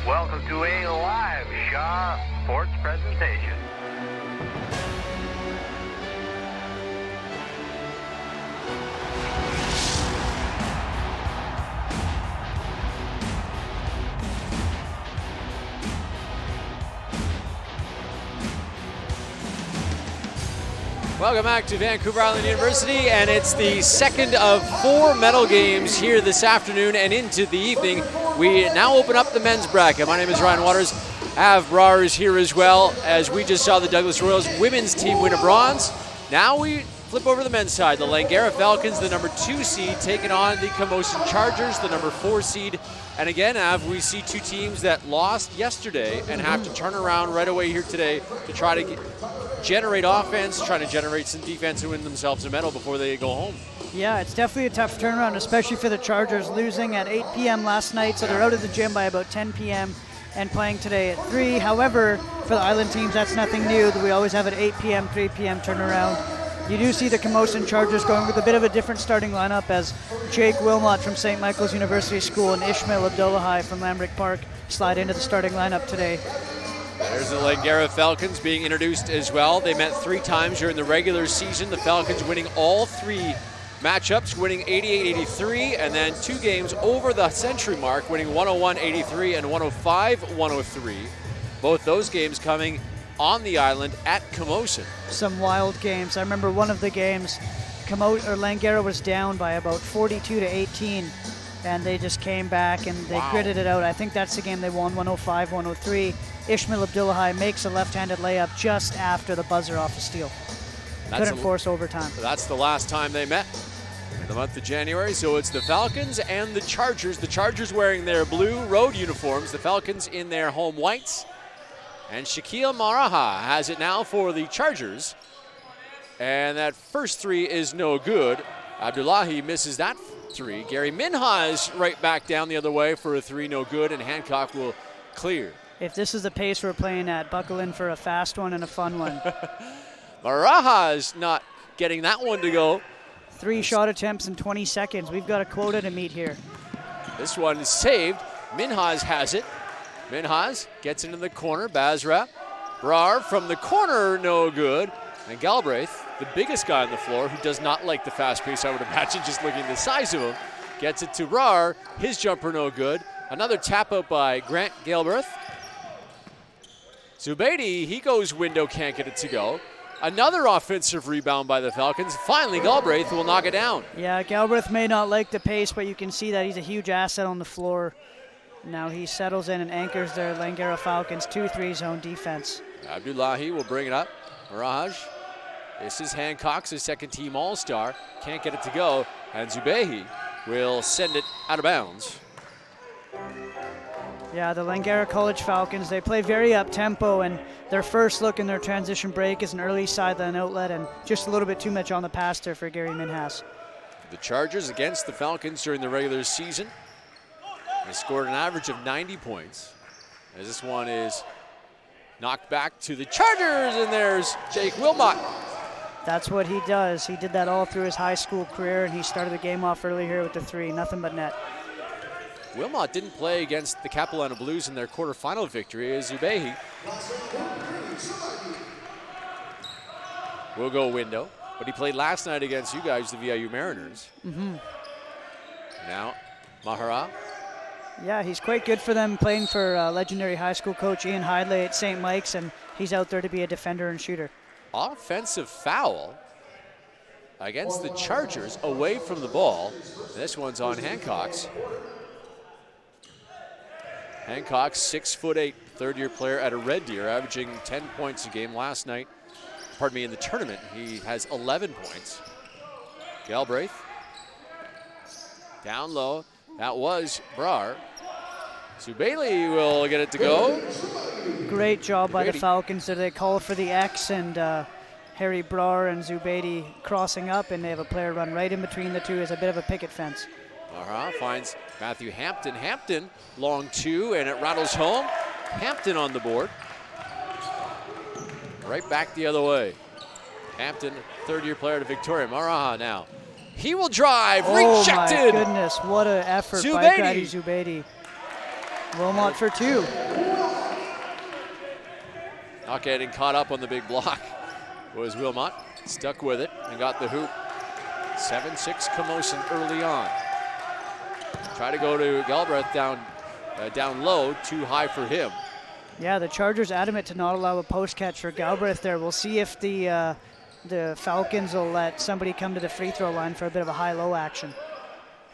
Welcome to a live Shaw Sports presentation. Welcome back to Vancouver Island University, and it's the second of 4 medal games here this afternoon and into the evening. We now open up the men's bracket. My name is Ryan Waters. Avneet Brar is here as well, as we just saw the Douglas Royals women's team win a bronze. Now we flip over to the men's side. The Langara Falcons, the number 2 seed, taking on the Camosun Chargers, the number 4 seed. And again, Av, we see two teams that lost yesterday and have to turn around right away here today to try to generate offense, trying to generate some defense and win themselves a medal before they go home. Yeah, it's definitely a tough turnaround, especially for the Chargers, losing at 8 p.m. last night, so they're out of the gym by about 10 p.m. and playing today at 3. However, for the Island teams, that's nothing new. We always have an 8 p.m., 3 p.m. turnaround. You do see the Camosun Chargers going with a bit of a different starting lineup, as Jake Wilmot from St. Michael's University School and Ishmael Abdullahi from Lambrick Park slide into the starting lineup today. There's the Langara Falcons being introduced as well. They met 3 times during the regular season. The Falcons winning all 3 matchups, winning 88-83, and then 2 games over the century mark, winning 101-83 and 105-103. Both those games coming on the island at Camosun. Some wild games. I remember one of the games, Langara was down by about 42-18, and they just came back and they gritted it out. I think that's the game they won 105-103. Ishmael Abdullahi makes a left-handed layup just after the buzzer off the steal. Couldn't force overtime. That's the last time they met in the month of January. So it's the Falcons and the Chargers. The Chargers wearing their blue road uniforms, the Falcons in their home whites. And Shaquille Maraha has it now for the Chargers. And that first 3 is no good. Abdullahi misses that 3. Gary Minha is right back down the other way for a 3, no good, and Hancock will clear. If this is the pace we're playing at, buckle in for a fast one and a fun one. Maraha is not getting that one to go. 3 shot attempts in 20 seconds. We've got a quota to meet here. This one is saved. Minhas has it. Minhas gets into the corner. Basra. Brar from the corner, no good. And Galbraith, the biggest guy on the floor, who does not like the fast pace, I would imagine, just looking at the size of him, gets it to Brar. His jumper, no good. Another tap out by Grant Galbraith. Zubaidi, he goes window, can't get it to go. Another offensive rebound by the Falcons. Finally, Galbraith will knock it down. Yeah, Galbraith may not like the pace, but you can see that he's a huge asset on the floor. Now he settles in and anchors their Langara Falcons 2-3 zone defense. Abdullahi will bring it up. Mirage. This is Hancock's his second team all-star. Can't get it to go. And Zubehi will send it out of bounds. Yeah, the Langara College Falcons, they play very up-tempo, and their first look in their transition break is an early sideline outlet, and just a little bit too much on the pass there for Gary Minhas. The Chargers against the Falcons during the regular season. They scored an average of 90 points. As this one is knocked back to the Chargers, and there's Jake Wilmot. That's what he does. He did that all through his high school career, and he started the game off early here with the 3. Nothing but net. Wilmot didn't play against the Capilano Blues in their quarterfinal victory as Zubehi will go window, but he played last night against you guys, the VIU Mariners. Now, Mahara. Yeah, he's quite good for them, playing for legendary high school coach Ian Hidley at St. Mike's, and he's out there to be a defender and shooter. Offensive foul against the Chargers away from the ball. This one's on Hancock's. Hancock, 6'8", third-year player at a Red Deer, averaging 10 points a game last night. Pardon me, in the tournament, he has 11 points. Galbraith, down low. That was Brar. Zubaili will get it to go. Great job by the Falcons. They call for the X, and Harry Brar and Zubaidi crossing up, and they have a player run right in between the two as a bit of a picket fence. Finds Matthew Hampton. Hampton, long 2, and it rattles home. Hampton on the board. Right back the other way. Hampton, third-year player to Victoria. Maraha now. He will drive, rejected. Oh my goodness, what an effort by Grady Zubaidi. Wilmot for 2. Not getting caught up on the big block was Wilmot. Stuck with it and got the hoop. 7-6 Camosun early on. Try to go to Galbraith down low, too high for him. Yeah, the Chargers adamant to not allow a post catch for Galbraith there. We'll see if the Falcons will let somebody come to the free throw line for a bit of a high-low action.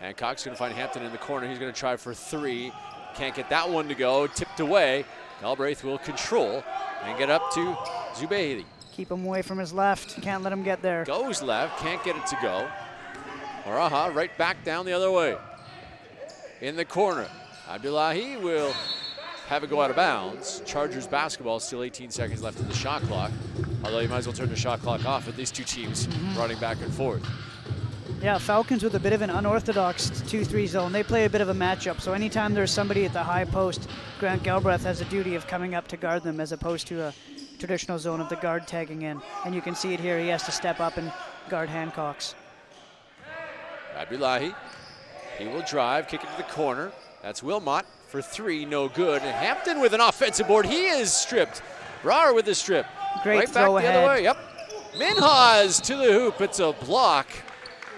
Hancock's going to find Hampton in the corner. He's going to try for 3. Can't get that one to go. Tipped away. Galbraith will control and get up to Zubaydi. Keep him away from his left. Can't let him get there. Goes left. Can't get it to go. Maraha right back down the other way. In the corner. Abdullahi will have it go out of bounds. Chargers basketball, still 18 seconds left in the shot clock. Although you might as well turn the shot clock off with these two teams running back and forth. Yeah, Falcons with a bit of an unorthodox 2-3 zone. They play a bit of a matchup, so anytime there's somebody at the high post, Grant Galbraith has a duty of coming up to guard them as opposed to a traditional zone of the guard tagging in. And you can see it here. He has to step up and guard Hancock's. Abdullahi, he will drive, kick it to the corner. That's Wilmot for 3, no good. And Hampton with an offensive board. He is stripped. Brar with the strip. Great right throw back the ahead. other way. Yep. Minhas to the hoop. It's a block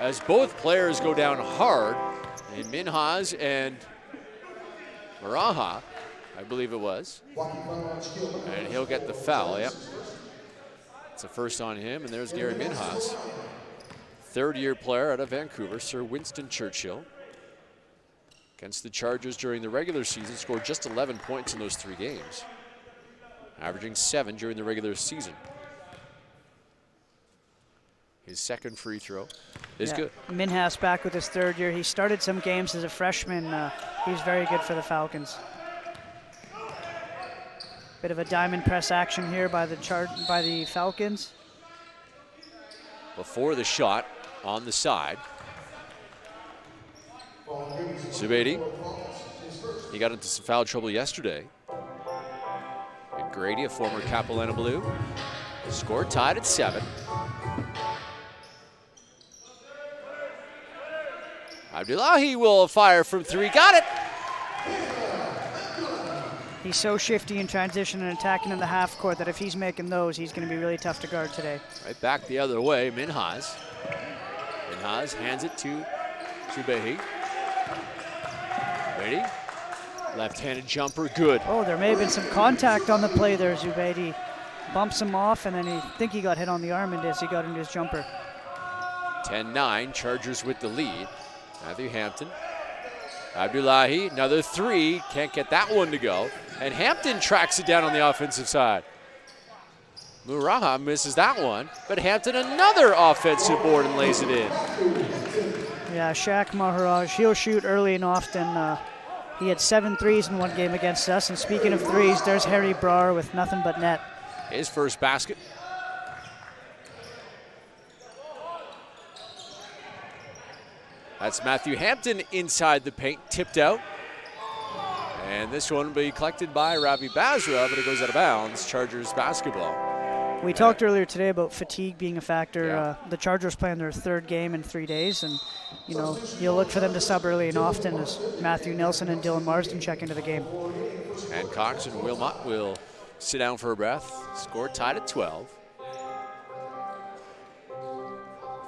as both players go down hard. And Minhas and Maraha, I believe it was. And he'll get the foul. Yep. It's a first on him. And there's Gary Minhas. Third-year player out of Vancouver, Sir Winston Churchill. Against the Chargers during the regular season, scored just 11 points in those 3 games, averaging 7 during the regular season. His second free throw is good. Minhas back with his 3rd year. He started some games as a freshman. He's very good for the Falcons. Bit of a diamond press action here by the Falcons. Before the shot on the side. Zubaydi, he got into some foul trouble yesterday. And Grady, a former Capilano Blue, scored tied at 7. Abdullahi will fire from 3, got it! He's so shifty in transition and attacking in the half court that if he's making those, he's going to be really tough to guard today. Right back the other way, Minhas. Minhas hands it to Zubaydi. Zubaydi, left-handed jumper, good. Oh, there may have been some contact on the play there. Zubaydi bumps him off, and then he think he got hit on the arm as he got into his jumper. 10-9, Chargers with the lead. Matthew Hampton. Abdullahi, another 3, can't get that one to go. And Hampton tracks it down on the offensive side. Muraha misses that one, but Hampton another offensive board and lays it in. Yeah, Shaq Maharaj, he'll shoot early and often. He had 7 threes in one game against us. And speaking of threes, there's Harry Brar with nothing but net. His first basket. That's Matthew Hampton inside the paint, tipped out. And this one will be collected by Ravi Basra, but it goes out of bounds. Chargers basketball. We talked earlier today about fatigue being a factor. The Chargers playing their 3rd game in 3 days, and you know you'll look for them to sub early and often as Matthew Nelson and Dylan Marsden check into the game. Hancock and Wilmot will sit down for a breath. Score tied at 12.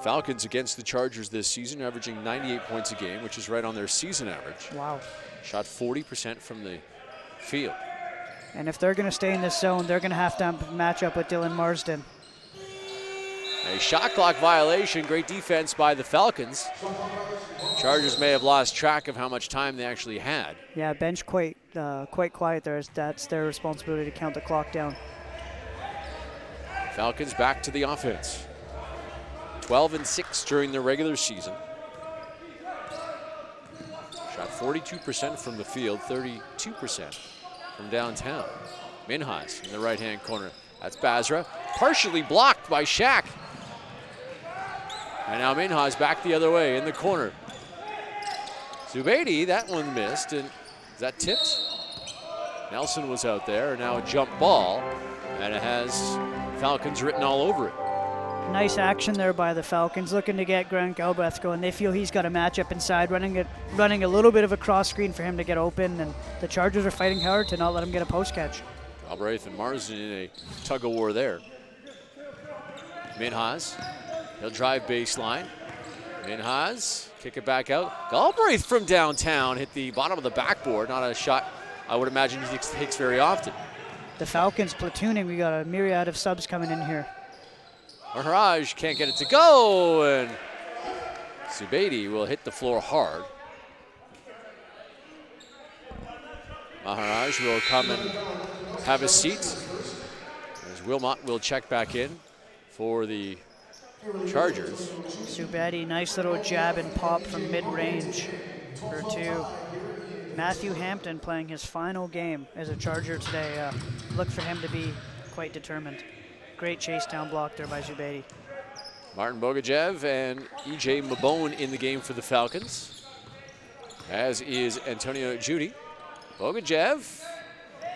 Falcons against the Chargers this season, averaging 98 points a game, which is right on their season average. Wow. Shot 40% from the field. And if they're going to stay in this zone, they're going to have to match up with Dylan Marsden. A shot clock violation. Great defense by the Falcons. Chargers may have lost track of how much time they actually had. Yeah, bench quite quiet there. That's their responsibility to count the clock down. Falcons back to the offense. 12-6 during the regular season. Shot 42% from the field, 32% from downtown. Minhas in the right-hand corner. That's Basra, partially blocked by Shaq. And now Minhas back the other way in the corner. Zubaydi, that one missed, and is that tipped? Nelson was out there, and now a jump ball, and it has Falcons written all over it. Nice action there by the Falcons, looking to get Grant Galbraith going. They feel he's got a matchup inside, running a little bit of a cross screen for him to get open, and the Chargers are fighting hard to not let him get a post catch. Galbraith and Marsden in a tug of war there. Minhas, he'll drive baseline. Minhas, kick it back out. Galbraith from downtown hit the bottom of the backboard. Not a shot I would imagine he takes very often. The Falcons platooning. We got a myriad of subs coming in here. Maharaj can't get it to go, and Zubaidi will hit the floor hard. Maharaj will come and have a seat, as Wilmot will check back in for the Chargers. Zubaidi, nice little jab and pop from mid-range for two. Matthew Hampton playing his final game as a Charger today. Look for him to be quite determined. Great chase down block there by Zubaidi. Martin Bogajev and E.J. Mabone in the game for the Falcons, as is Antonio Judy. Bogajev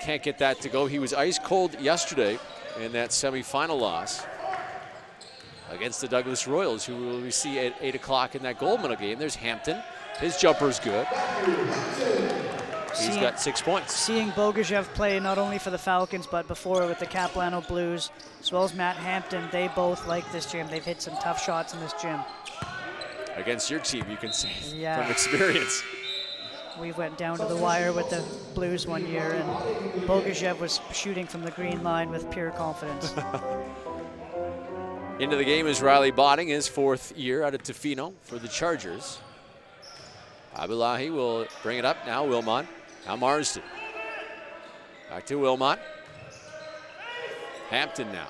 can't get that to go. He was ice cold yesterday in that semifinal loss against the Douglas Royals, who we see at 8 o'clock in that gold medal game. There's Hampton. His jumper's good. He's got 6 points. Seeing Bogajev play not only for the Falcons, but before with the Capilano Blues, as well as Matt Hampton, they both like this gym. They've hit some tough shots in this gym. Against your team, you can say, yeah, from experience. We went down to the wire with the Blues one year, and Bogajev was shooting from the green line with pure confidence. Into the game is Riley Botting, his 4th year out of Tofino for the Chargers. Abdullahi will bring it up now. Wilmot. Now Marsden. Back to Wilmot. Hampton now.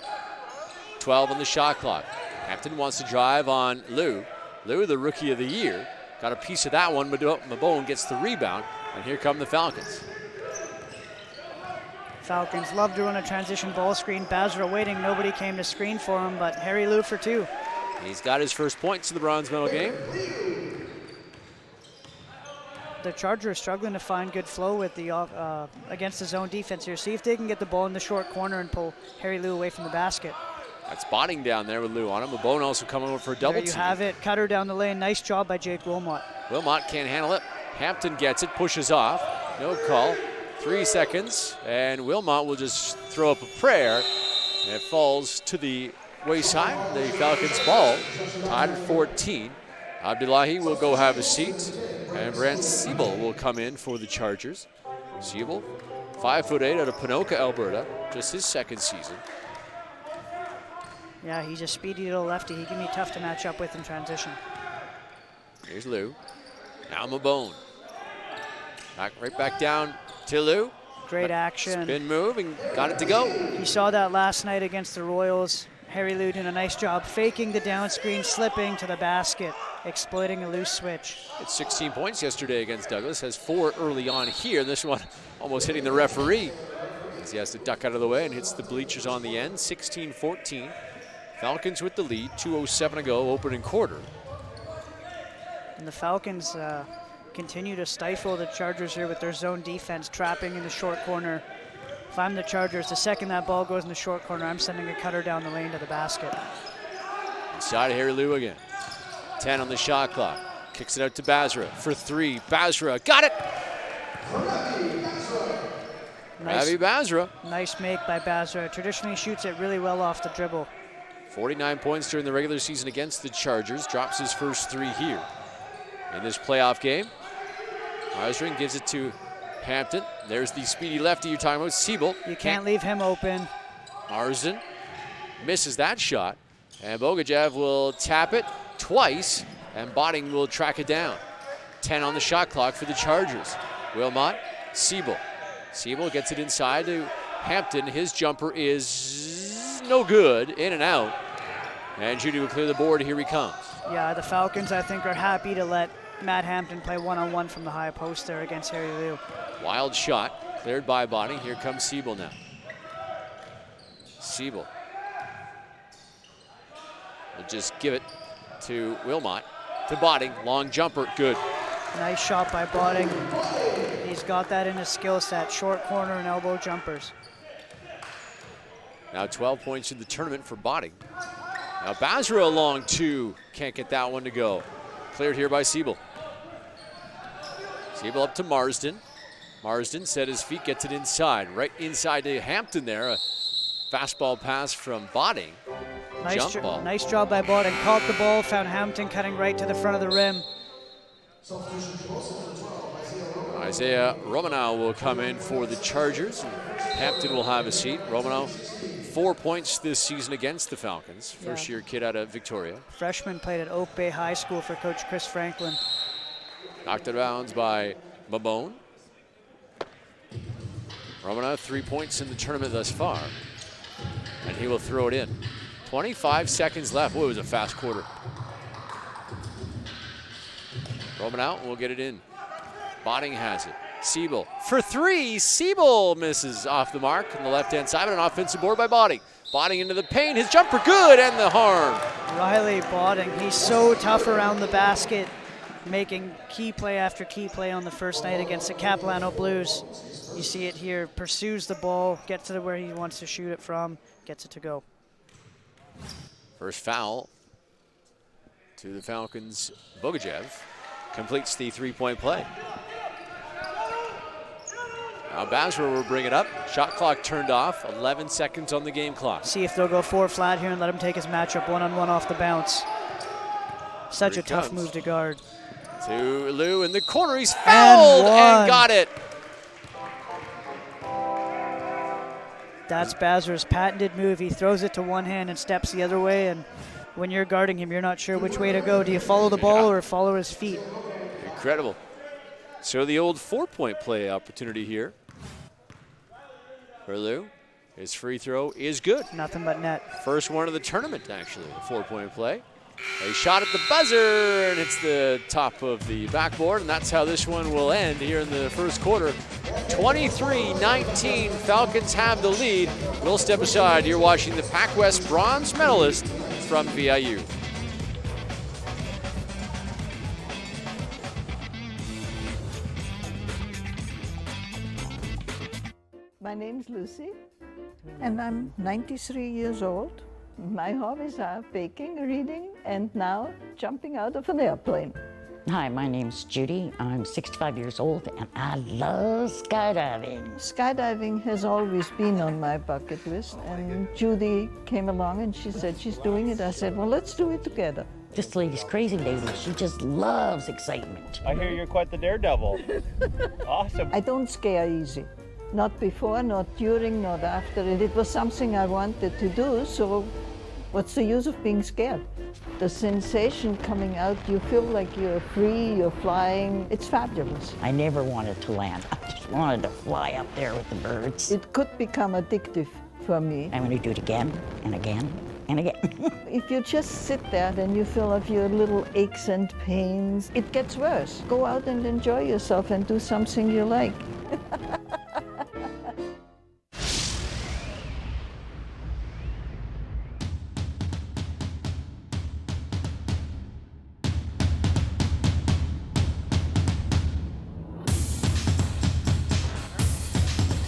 12 on the shot clock. Hampton wants to drive on Liu. Liu, the rookie of the year. Got a piece of that one. Mabone gets the rebound. And here come the Falcons. Falcons love to run a transition ball screen. Basra waiting. Nobody came to screen for him, but Harry Liu for two. He's got his first points in the bronze medal game. The Chargers struggling to find good flow with the against the zone defense here. See if they can get the ball in the short corner and pull Harry Liu away from the basket. That's Botting down there with Liu on him. Mabone also coming over for a double there you team. have it. Cutter down the lane. Nice job by Jake Wilmot. Wilmot can't handle it. Hampton gets it, pushes off. No call. 3 seconds, and Wilmot will just throw up a prayer. And it falls to the wayside. The Falcons ball, tied at 14. Abdullahi will go have a seat, and Brent Siebel will come in for the Chargers. Siebel, 5'8" out of Ponoka, Alberta, just his 2nd season. Yeah, he's a speedy little lefty. He can be tough to match up with in transition. Here's Liu. Now Mabone. Right back down to Liu. Great action. Spin move and got it to go. You saw that last night against the Royals. Harry Liu doing a nice job faking the down screen, slipping to the basket, exploiting a loose switch. It's 16 points yesterday against Douglas. Has 4 early on here. This one almost hitting the referee as he has to duck out of the way and hits the bleachers on the end. 16-14. Falcons with the lead. 2:07 to go, opening quarter. And the Falcons continue to stifle the Chargers here with their zone defense, trapping in the short corner. If I'm the Chargers, the second that ball goes in the short corner, I'm sending a cutter down the lane to the basket. Inside Harry Liu again. 10 on the shot clock. Kicks it out to Basra for 3. Basra got it. Ravi Basra. Nice make by Basra. Traditionally shoots it really well off the dribble. 49 points during the regular season against the Chargers. Drops his first 3 here in this playoff game. Marsden gives it to Hampton. There's the speedy lefty you're talking about, Siebel. You can't leave him open. Marsden misses that shot. And Bogajev will tap it twice, and Botting will track it down. 10 on the shot clock for the Chargers. Wilmot, Siebel. Siebel gets it inside to Hampton. His jumper is no good, in and out. And Judy will clear the board. Here he comes. Yeah, the Falcons, I think, are happy to let Matt Hampton play one-on-one from the high post there against Harry Liu. Wild shot, cleared by Botting. Here comes Siebel now. Siebel will just give it to Wilmot. To Botting, long jumper, good. Nice shot by Botting. He's got that in his skill set, short corner and elbow jumpers. Now 12 points in the tournament for Botting. Now Basra along 2. Can't get that one to go. Cleared here by Siebel. Siebel up to Marsden. Marsden set his feet, gets it inside. Right inside to Hampton there. A fastball pass from Botting. Nice job by Botting. Caught the ball, found Hampton cutting right to the front of the rim. Isaiah Romanow will come in for the Chargers. Hampton will have a seat. Romanow, 4 points this season against the Falcons. First-year kid out of Victoria. Freshman played at Oak Bay High School for Coach Chris Franklin. Knocked out of bounds by Mabone. Romanow, 3 points in the tournament thus far. And he will throw it in. 25 seconds left. Boy, it was a fast quarter. Romanow will get it in. Botting has it. Siebel for 3. Siebel misses off the mark on the left-hand side, but an offensive board by Botting. Botting into the paint. His jumper good, and the harm. Riley Botting, he's so tough around the basket, making key play after key play on the first night against the Capilano Blues. You see it here, pursues the ball, gets to where he wants to shoot it from, gets it to go. First foul to the Falcons. Bogajev completes the three-point play. Now Basra will bring it up. Shot clock turned off. 11 seconds on the game clock. See if they'll go 4 flat here and let him take his matchup one-on-one off the bounce. Such a tough move to guard. To Lou in the corner. He's fouled and got it. That's Basra's patented move. He throws it to one hand and steps the other way, and when you're guarding him, you're not sure which way to go. Do you follow the ball or follow his feet? Incredible. So the old 4-point play opportunity here for Lou. His free throw is good. Nothing but net. First one of the tournament, actually, a 4-point play. A shot at the buzzer, and it's the top of the backboard, and that's how this one will end here in the first quarter. 23-19, Falcons have the lead. We'll step aside. You're watching the PACWEST bronze medalist from VIU. My name's Lucy, and I'm 93 years old. My hobbies are baking, reading, and now jumping out of an airplane. Hi, my name's Judy. I'm 65 years old, and I love skydiving. Skydiving has always been on my bucket list, and Judy came along and she said she's doing it. I said, well, let's do it together. This lady's crazy lady. She just loves excitement. I hear you're quite the daredevil. Awesome. I don't scare easy. Not before, not during, not after. It was something I wanted to do, so what's the use of being scared? The sensation coming out, you feel like you're free, you're flying. It's fabulous. I never wanted to land. I just wanted to fly up there with the birds. It could become addictive for me. I'm going to do it again and again and again. If you just sit there, then you feel of your little aches and pains. It gets worse. Go out and enjoy yourself and do something you like.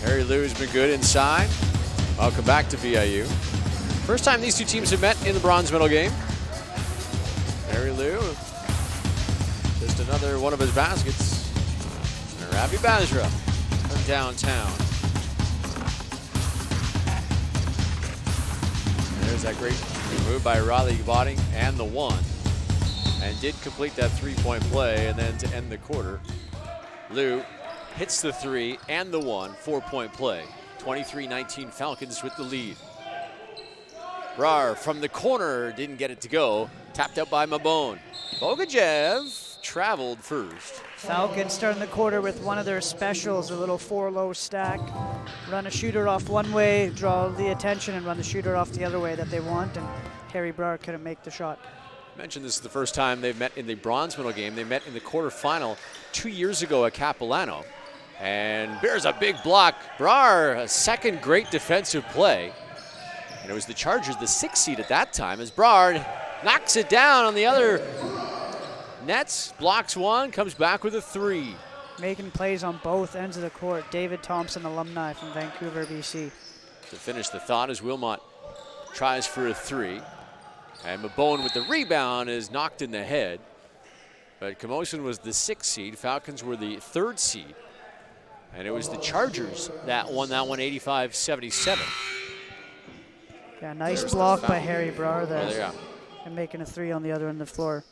Harry Lou's been good inside. Welcome back to VIU. First time these two teams have met in the bronze medal game. Harry Lou, just another one of his baskets. And Ravi Basra from downtown. And there's that great move by Riley Botting and the one. And did complete that three-point play, and then to end the quarter, Lou hits the 3 and the 1, 4-point play. 23-19 Falcons with the lead. Brar from the corner didn't get it to go. Tapped out by Mabone. Bogajev traveled first. Falcons starting the quarter with one of their specials, a little 4-low stack. Run a shooter off one way, draw the attention, and run the shooter off the other way that they want, and Harry Brar couldn't make the shot. I mentioned this is the first time they've met in the bronze medal game. They met in the quarterfinal 2 years ago at Capilano. And bears a big block. Brar, a second great defensive play. And it was the Chargers, the 6th seed at that time, as Brar knocks it down on the other nets, blocks one, comes back with a 3. Making plays on both ends of the court. David Thompson, alumni from Vancouver, BC. To finish the thought as Wilmot tries for a 3. And Mabone with the rebound is knocked in the head. But Camosun was the 6th seed. Falcons were the 3rd seed. And it was the Chargers that won that one 85-77. Yeah, nice block by Harry Brar there. Oh, yeah. And making a 3 on the other end of the floor.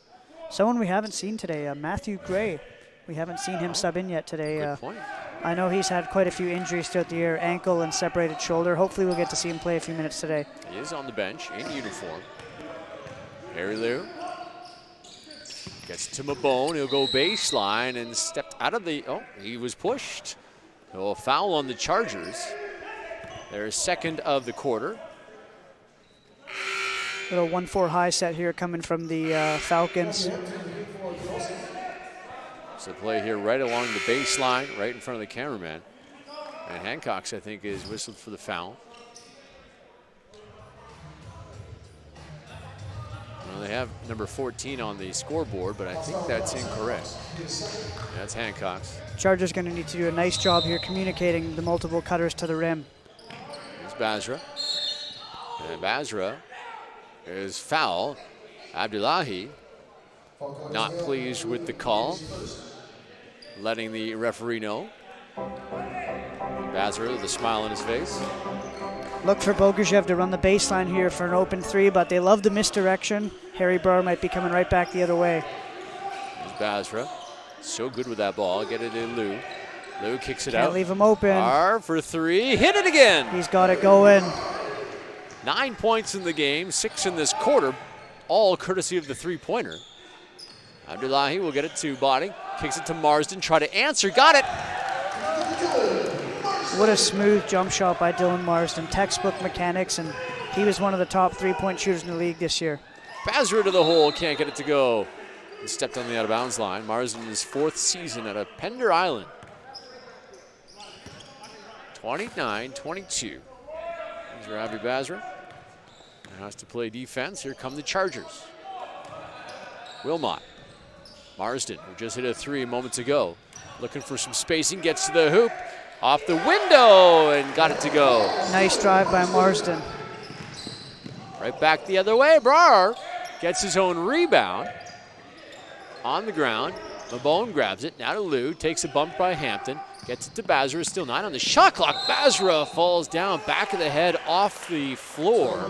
Someone we haven't seen today, Matthew Gray. We haven't seen him sub in yet today. Good point. I know he's had quite a few injuries throughout the year, ankle and separated shoulder. Hopefully we'll get to see him play a few minutes today. He is on the bench in uniform. Harry Liu gets to Mabone. He'll go baseline and stepped out of the, he was pushed. A foul on the Chargers. Their 2nd of the quarter. Little 1-4 high set here coming from the Falcons. So play here right along the baseline, right in front of the cameraman. And Hancock's, I think, is whistled for the foul. Well, they have number 14 on the scoreboard, but I think that's incorrect. That's Hancock's. Chargers going to need to do a nice job here communicating the multiple cutters to the rim. Here's Basra. And Basra is foul. Abdullahi not pleased with the call, letting the referee know. Basra with a smile on his face. Look for Bogajev to run the baseline here for an open 3, but they love the misdirection. Harry Brar might be coming right back the other way. Here's Basra. So good with that ball. Get it in Lou. Lou kicks it out. Can't leave him open. Brar for 3. Hit it again. He's got it going. 9 points in the game, 6 in this quarter, all courtesy of the 3-pointer. Abdullahi will get it to Body. Kicks it to Marsden. Try to answer. Got it. What a smooth jump shot by Dylan Marsden. Textbook mechanics, and he was one of the top 3-point shooters in the league this year. Basra to the hole. Can't get it to go. He stepped on the out-of-bounds line. Marsden in his 4th season at a Pender Island. 29-22. Here's Ravi Basra. Now has to play defense. Here come the Chargers. Wilmot. Marsden, who just hit a 3 moments ago. Looking for some spacing, gets to the hoop. Off the window and got it to go. Nice drive by Marsden. Right back the other way. Brar gets his own rebound. On the ground. Mabone grabs it. Now to Lou. Takes a bump by Hampton. Gets it to Basra. Still 9 on the shot clock. Basra falls down. Back of the head off the floor.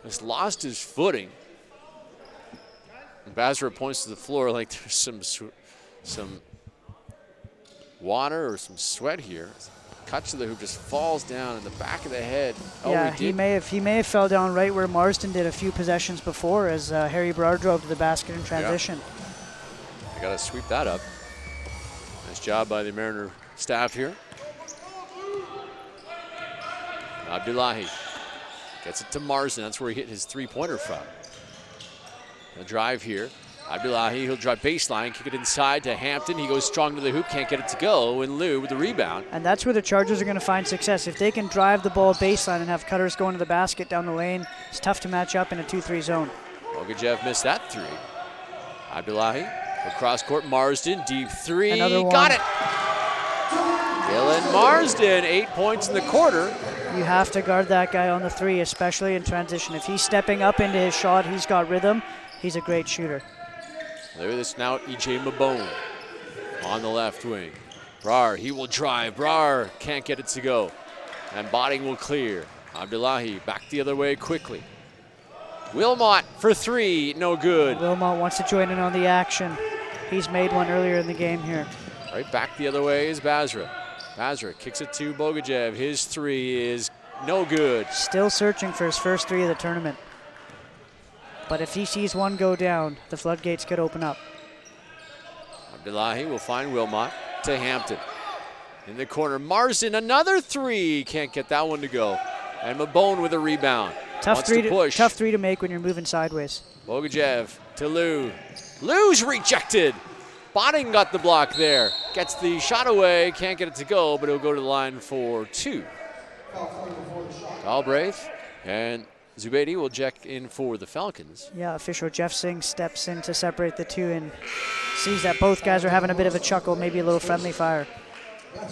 Just lost his footing. And Basra points to the floor like there's some water or some sweat here. Cuts to the hoop, just falls down in the back of the head. Yeah, he may have fell down right where Marsden did a few possessions before as Harry Brar drove to the basket in transition. Yeah. I got to sweep that up. Nice job by the Mariner staff here. Abdullahi gets it to Marsden. That's where he hit his 3-pointer from. The drive here. Abdullahi, he'll drive baseline, kick it inside to Hampton. He goes strong to the hoop, can't get it to go. And Lou with the rebound. And that's where the Chargers are going to find success. If they can drive the ball baseline and have cutters going to the basket down the lane, it's tough to match up in a 2-3 zone. Bogajev missed that 3. Abdullahi, across court, Marsden, deep 3. Another one. Got it. Dylan Marsden, 8 points in the quarter. You have to guard that guy on the 3, especially in transition. If he's stepping up into his shot, he's got rhythm. He's a great shooter. There it is now, E.J. Mabone on the left wing. Brar, he will drive. Brar can't get it to go. And Botting will clear. Abdullahi back the other way quickly. Wilmot for 3, no good. Wilmot wants to join in on the action. He's made one earlier in the game here. Right back the other way is Basra. Basra kicks it to Bogajev. His 3 is no good. Still searching for his first 3 of the tournament. But if he sees one go down, the floodgates could open up. Abdullahi will find Wilmot to Hampton. In the corner, Marsden, another 3. Can't get that one to go. And Mabone with a rebound. Tough 3 to make when you're moving sideways. Bogajev to Lou. Lou's rejected. Botting got the block there. Gets the shot away, can't get it to go, but he'll go to the line for 2. Galbraith and Zubaidi will check in for the Falcons. Yeah, official Jeff Singh steps in to separate the 2 and sees that both guys are having a bit of a chuckle, maybe a little friendly fire.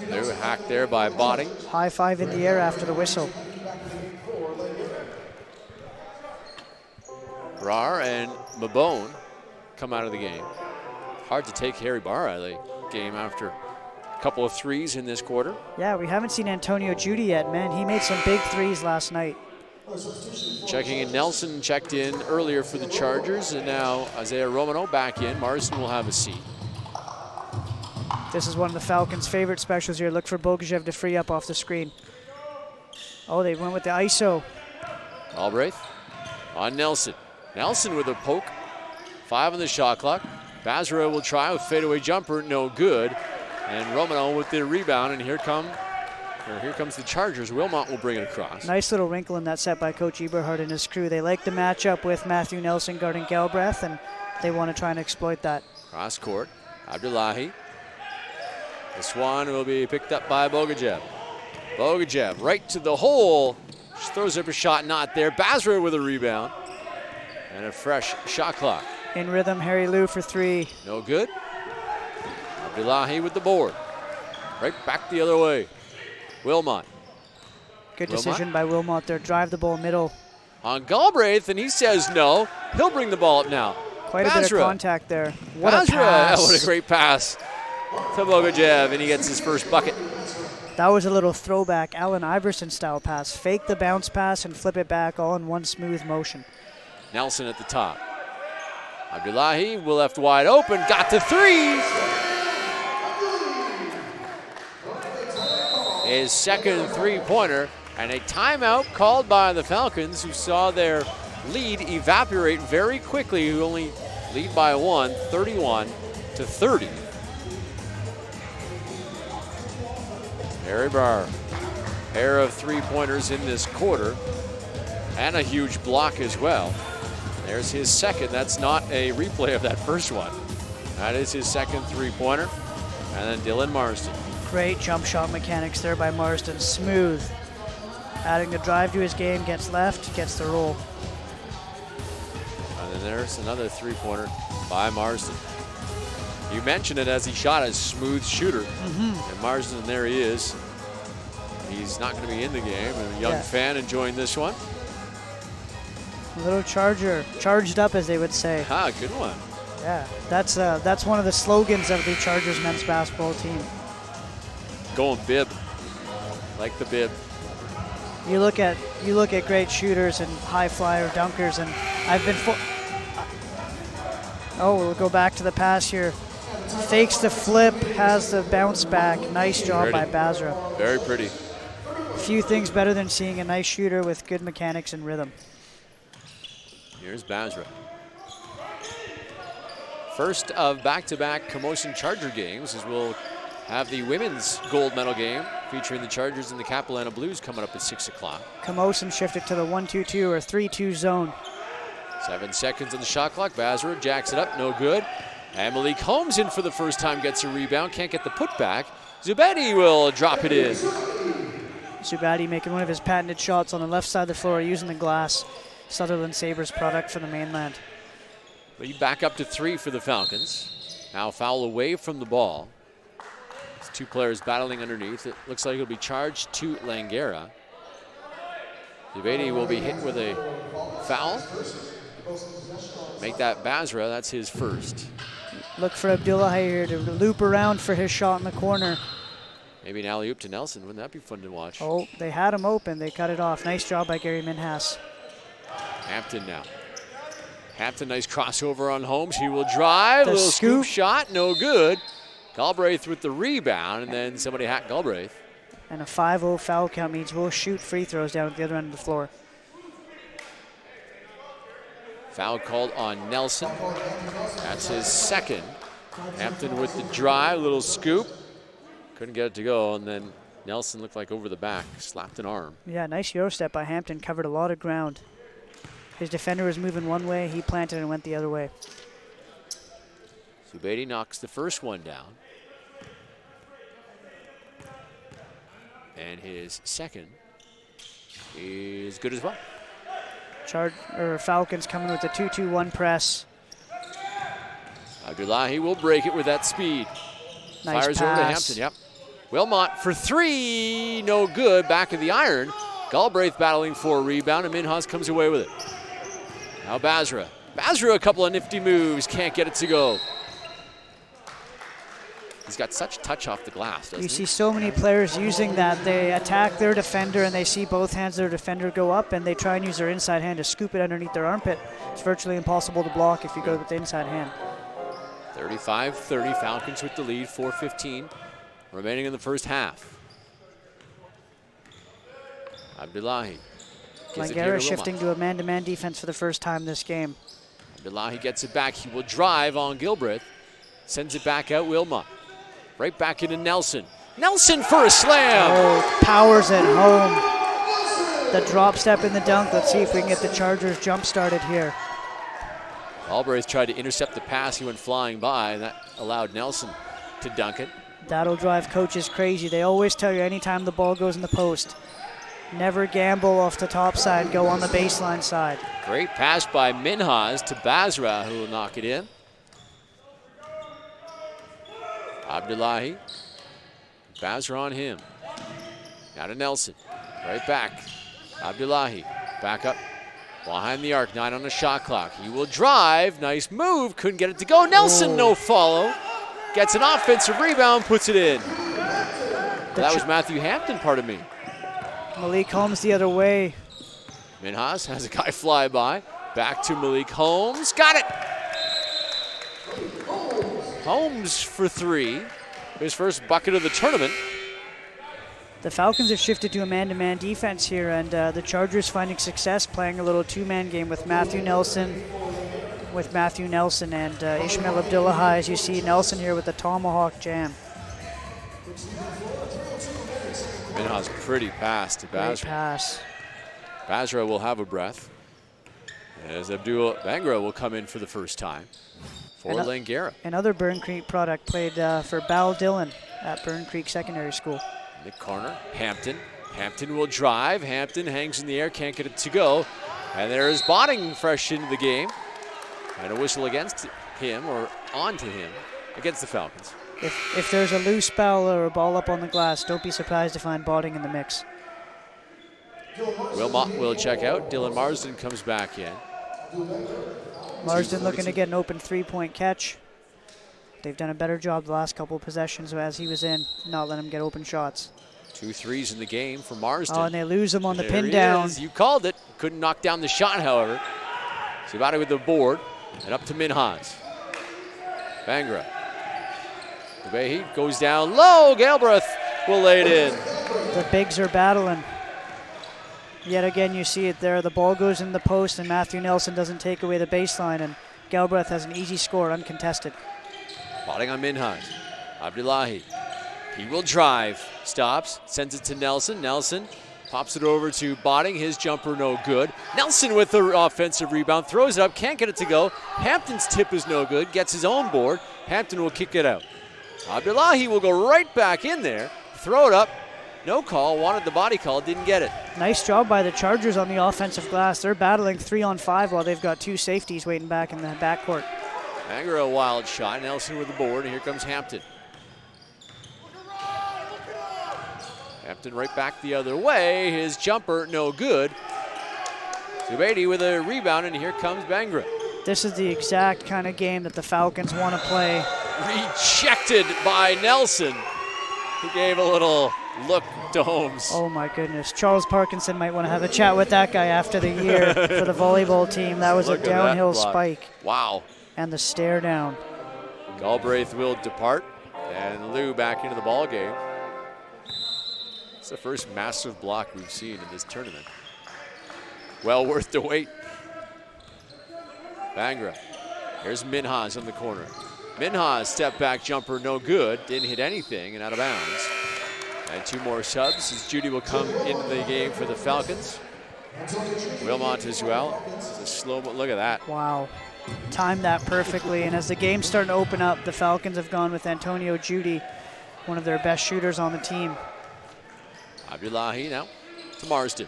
They're hacked there by Botting. High 5 in the air after the whistle. Brar and Mabone come out of the game. Hard to take Harry Barr out of the game after a couple of threes in this quarter. Yeah, we haven't seen Antonio Judy yet, man. He made some big threes last night. Checking in, Nelson checked in earlier for the Chargers, and now Isaiah Romano back in. Marsden will have a seat. This is one of the Falcons' favorite specials here. Look for Bogajev to free up off the screen. Oh, they went with the ISO. Galbraith on Nelson. Nelson with a poke. 5 on the shot clock. Basra will try with fadeaway jumper, no good. And Romano with the rebound, and here comes the Chargers. Wilmot will bring it across. Nice little wrinkle in that set by Coach Eberhard and his crew. They like the matchup with Matthew Nelson guarding Galbraith, and they want to try and exploit that. Cross court, Abdullahi. This one will be picked up by Bogajev. Bogajev right to the hole. Just throws up a shot, not there. Basra with a rebound. And a fresh shot clock. In rhythm, Harry Lou for 3. No good. Abdullahi with the board. Right back the other way. Wilmot. Good decision by Wilmot there. Drive the ball middle. On Galbraith, and he says no. He'll bring the ball up now. Quite a bit of contact there. What a Basra. pass. What a great pass to Bogajev, and he gets his first bucket. That was a little throwback Allen Iverson style pass. Fake the bounce pass and flip it back all in one smooth motion. Nelson at the top. Abdullahi will left wide open, got to 3. His second three-pointer, and a timeout called by the Falcons, who saw their lead evaporate very quickly, who only lead by 1, 31-30. Harry Barr, pair of three-pointers in this quarter, and a huge block as well. There's his second. That's not a replay of that first one. That is his second three-pointer. And then Dylan Marsden. Great jump shot mechanics there by Marsden. Smooth. Adding the drive to his game, gets left, gets the roll. And then there's another three-pointer by Marsden. You mentioned it as he shot a smooth shooter. And Marsden, there he is. He's not going to be in the game. A young fan enjoying this one. Little Charger, charged up, as they would say. Ah, good one. Yeah, that's one of the slogans of the Chargers men's basketball team. Going bib, like the bib. You look at great shooters and high flyer dunkers, and I've been. We'll go back to the pass here. Fakes the flip, has the bounce back. Nice job by Basra. Very pretty. Few things better than seeing a nice shooter with good mechanics and rhythm. Here's Basra. First of back-to-back Camosun Charger games, as we'll have the women's gold medal game featuring the Chargers and the Capilano Blues coming up at 6 o'clock. Camosun shifted to the 1-2-2 or 3-2 zone. 7 seconds on the shot clock. Basra jacks it up, no good. And Malik Holmes in for the first time, gets a rebound, can't get the putback. Zubedi will drop it in. Zubedi making one of his patented shots on the left side of the floor using the glass. Sutherland Sabres product for the mainland. But you back up to 3 for the Falcons. Now foul away from the ball. It's 2 players battling underneath. It looks like it'll be charged to Langara. Zubedi will be hit with a foul. Make that Basra, that's his first. Look for Abdullah here to loop around for his shot in the corner. Maybe an alley-oop to Nelson. Wouldn't that be fun to watch? Oh, they had him open. They cut it off. Nice job by Gary Minhas. Hampton now. Hampton, nice crossover on Holmes. He will drive. The little scoop shot, no good. Galbraith with the rebound, and then somebody hacked Galbraith. And a 5-0 foul count means we'll shoot free throws down at the other end of the floor. Foul called on Nelson. That's his second. Hampton with the drive, little scoop. Couldn't get it to go, and then Nelson looked like over the back, slapped an arm. Yeah, nice Euro step by Hampton, covered a lot of ground. His defender was moving one way, he planted and went the other way. Zubedi knocks the first one down. And his second is good as well. Falcons coming with the 2-2-1 press. Abdullahi will break it with that speed. Nice Fires pass. over to Hampton, yep. Wilmot for 3, no good, back of the iron. Galbraith battling for a rebound, and Minhas comes away with it. Now Basra. Basra, a couple of nifty moves, can't get it to go. He's got such touch off the glass, doesn't he? You see so many players using that. They attack their defender and they see both hands of their defender go up and they try and use their inside hand to scoop it underneath their armpit. It's virtually impossible to block if you go with the inside hand. 35-30, Falcons with the lead, 4:15 remaining in the first half. Abdullahi. Langara shifting to a man-to-man defense for the first time this game. Abdullahi gets it back. He will drive on Gilbreth. Sends it back out, Wilmot. Right back into Nelson. Nelson for a slam! Oh, powers it home. The drop step in the dunk. Let's see if we can get the Chargers jump started here. Albraith tried to intercept the pass. He went flying by, and that allowed Nelson to dunk it. That'll drive coaches crazy. They always tell you anytime the ball goes in the post, never gamble off the top side, go on the baseline side. Great pass by Minhas to Basra, who will knock it in. Abdullahi. Basra on him. Now to Nelson. Right back. Abdullahi. Back up. Behind the arc. 9 on the shot clock. He will drive. Nice move. Couldn't get it to go. Nelson, no follow. Gets an offensive rebound. Puts it in. That was Matthew Hampton, pardon me. Malik Holmes the other way. Minhas has a guy fly by. Back to Malik Holmes. Got it. Holmes for 3. His first bucket of the tournament. The Falcons have shifted to a man-to-man defense here, and the Chargers finding success playing a little two-man game with Matthew Nelson and Ishmael Abdullahi. As you see Nelson here with the tomahawk jam. Minhas pretty pass to Basra. Great pass. Basra will have a breath as Abdul Bangra will come in for the first time for Langara. Another Burn Creek product played for Bal Dillon at Burn Creek Secondary School. In the corner, Hampton. Hampton will drive. Hampton hangs in the air, can't get it to go. And there is Botting fresh into the game. And a whistle against him or onto him against the Falcons. If there's a loose ball or a ball up on the glass, don't be surprised to find Botting in the mix. Wilmot will check out. Dylan Marsden comes back in. Marsden looking to get an open three-point catch. They've done a better job the last couple of possessions as he was in, not letting him get open shots. 2 threes in the game for Marsden. Oh, and they lose him on the There pin he down. is. You called it. Couldn't knock down the shot, however. Zibati with the board and up to Minhas. Bangra. He goes down low. Galbraith will lay it in. The bigs are battling. Yet again, you see it there. The ball goes in the post, and Matthew Nelson doesn't take away the baseline, and Galbraith has an easy score, uncontested. Spotting on Minhas. Abdullahi. He will drive. Stops. Sends it to Nelson. Nelson pops it over to Botting. His jumper no good. Nelson with the offensive rebound. Throws it up. Can't get it to go. Hampton's tip is no good. Gets his own board. Hampton will kick it out. Abdullahi will go right back in there. Throw it up. No call. Wanted the body call. Didn't get it. Nice job by the Chargers on the offensive glass. They're battling 3-on-5 while they've got 2 safeties waiting back in the backcourt. Bangra a wild shot. Nelson with the board. And here comes Hampton. Hampton right back the other way. His jumper no good. Zubaidi with a rebound, and here comes Bangra. This is the exact kind of game that the Falcons want to play. Rejected by Nelson. He gave a little look to Holmes. Oh my goodness. Charles Parkinson might want to have a chat with that guy after the year for the volleyball team. That was a downhill spike. Wow. And the stare down. Galbraith will depart, and Lou back into the ball game. It's the first massive block we've seen in this tournament. Well worth the wait. Bangra. Here's Minhas on the corner. Minhas step back jumper no good. Didn't hit anything and out of bounds. And 2 more subs as Judy will come into the game for the Falcons. Wilmot as well. It's a slow, look at that. Wow. Timed that perfectly. And as the game's starting to open up, the Falcons have gone with Antonio Judy, one of their best shooters on the team. Abdullahi now to Marsden.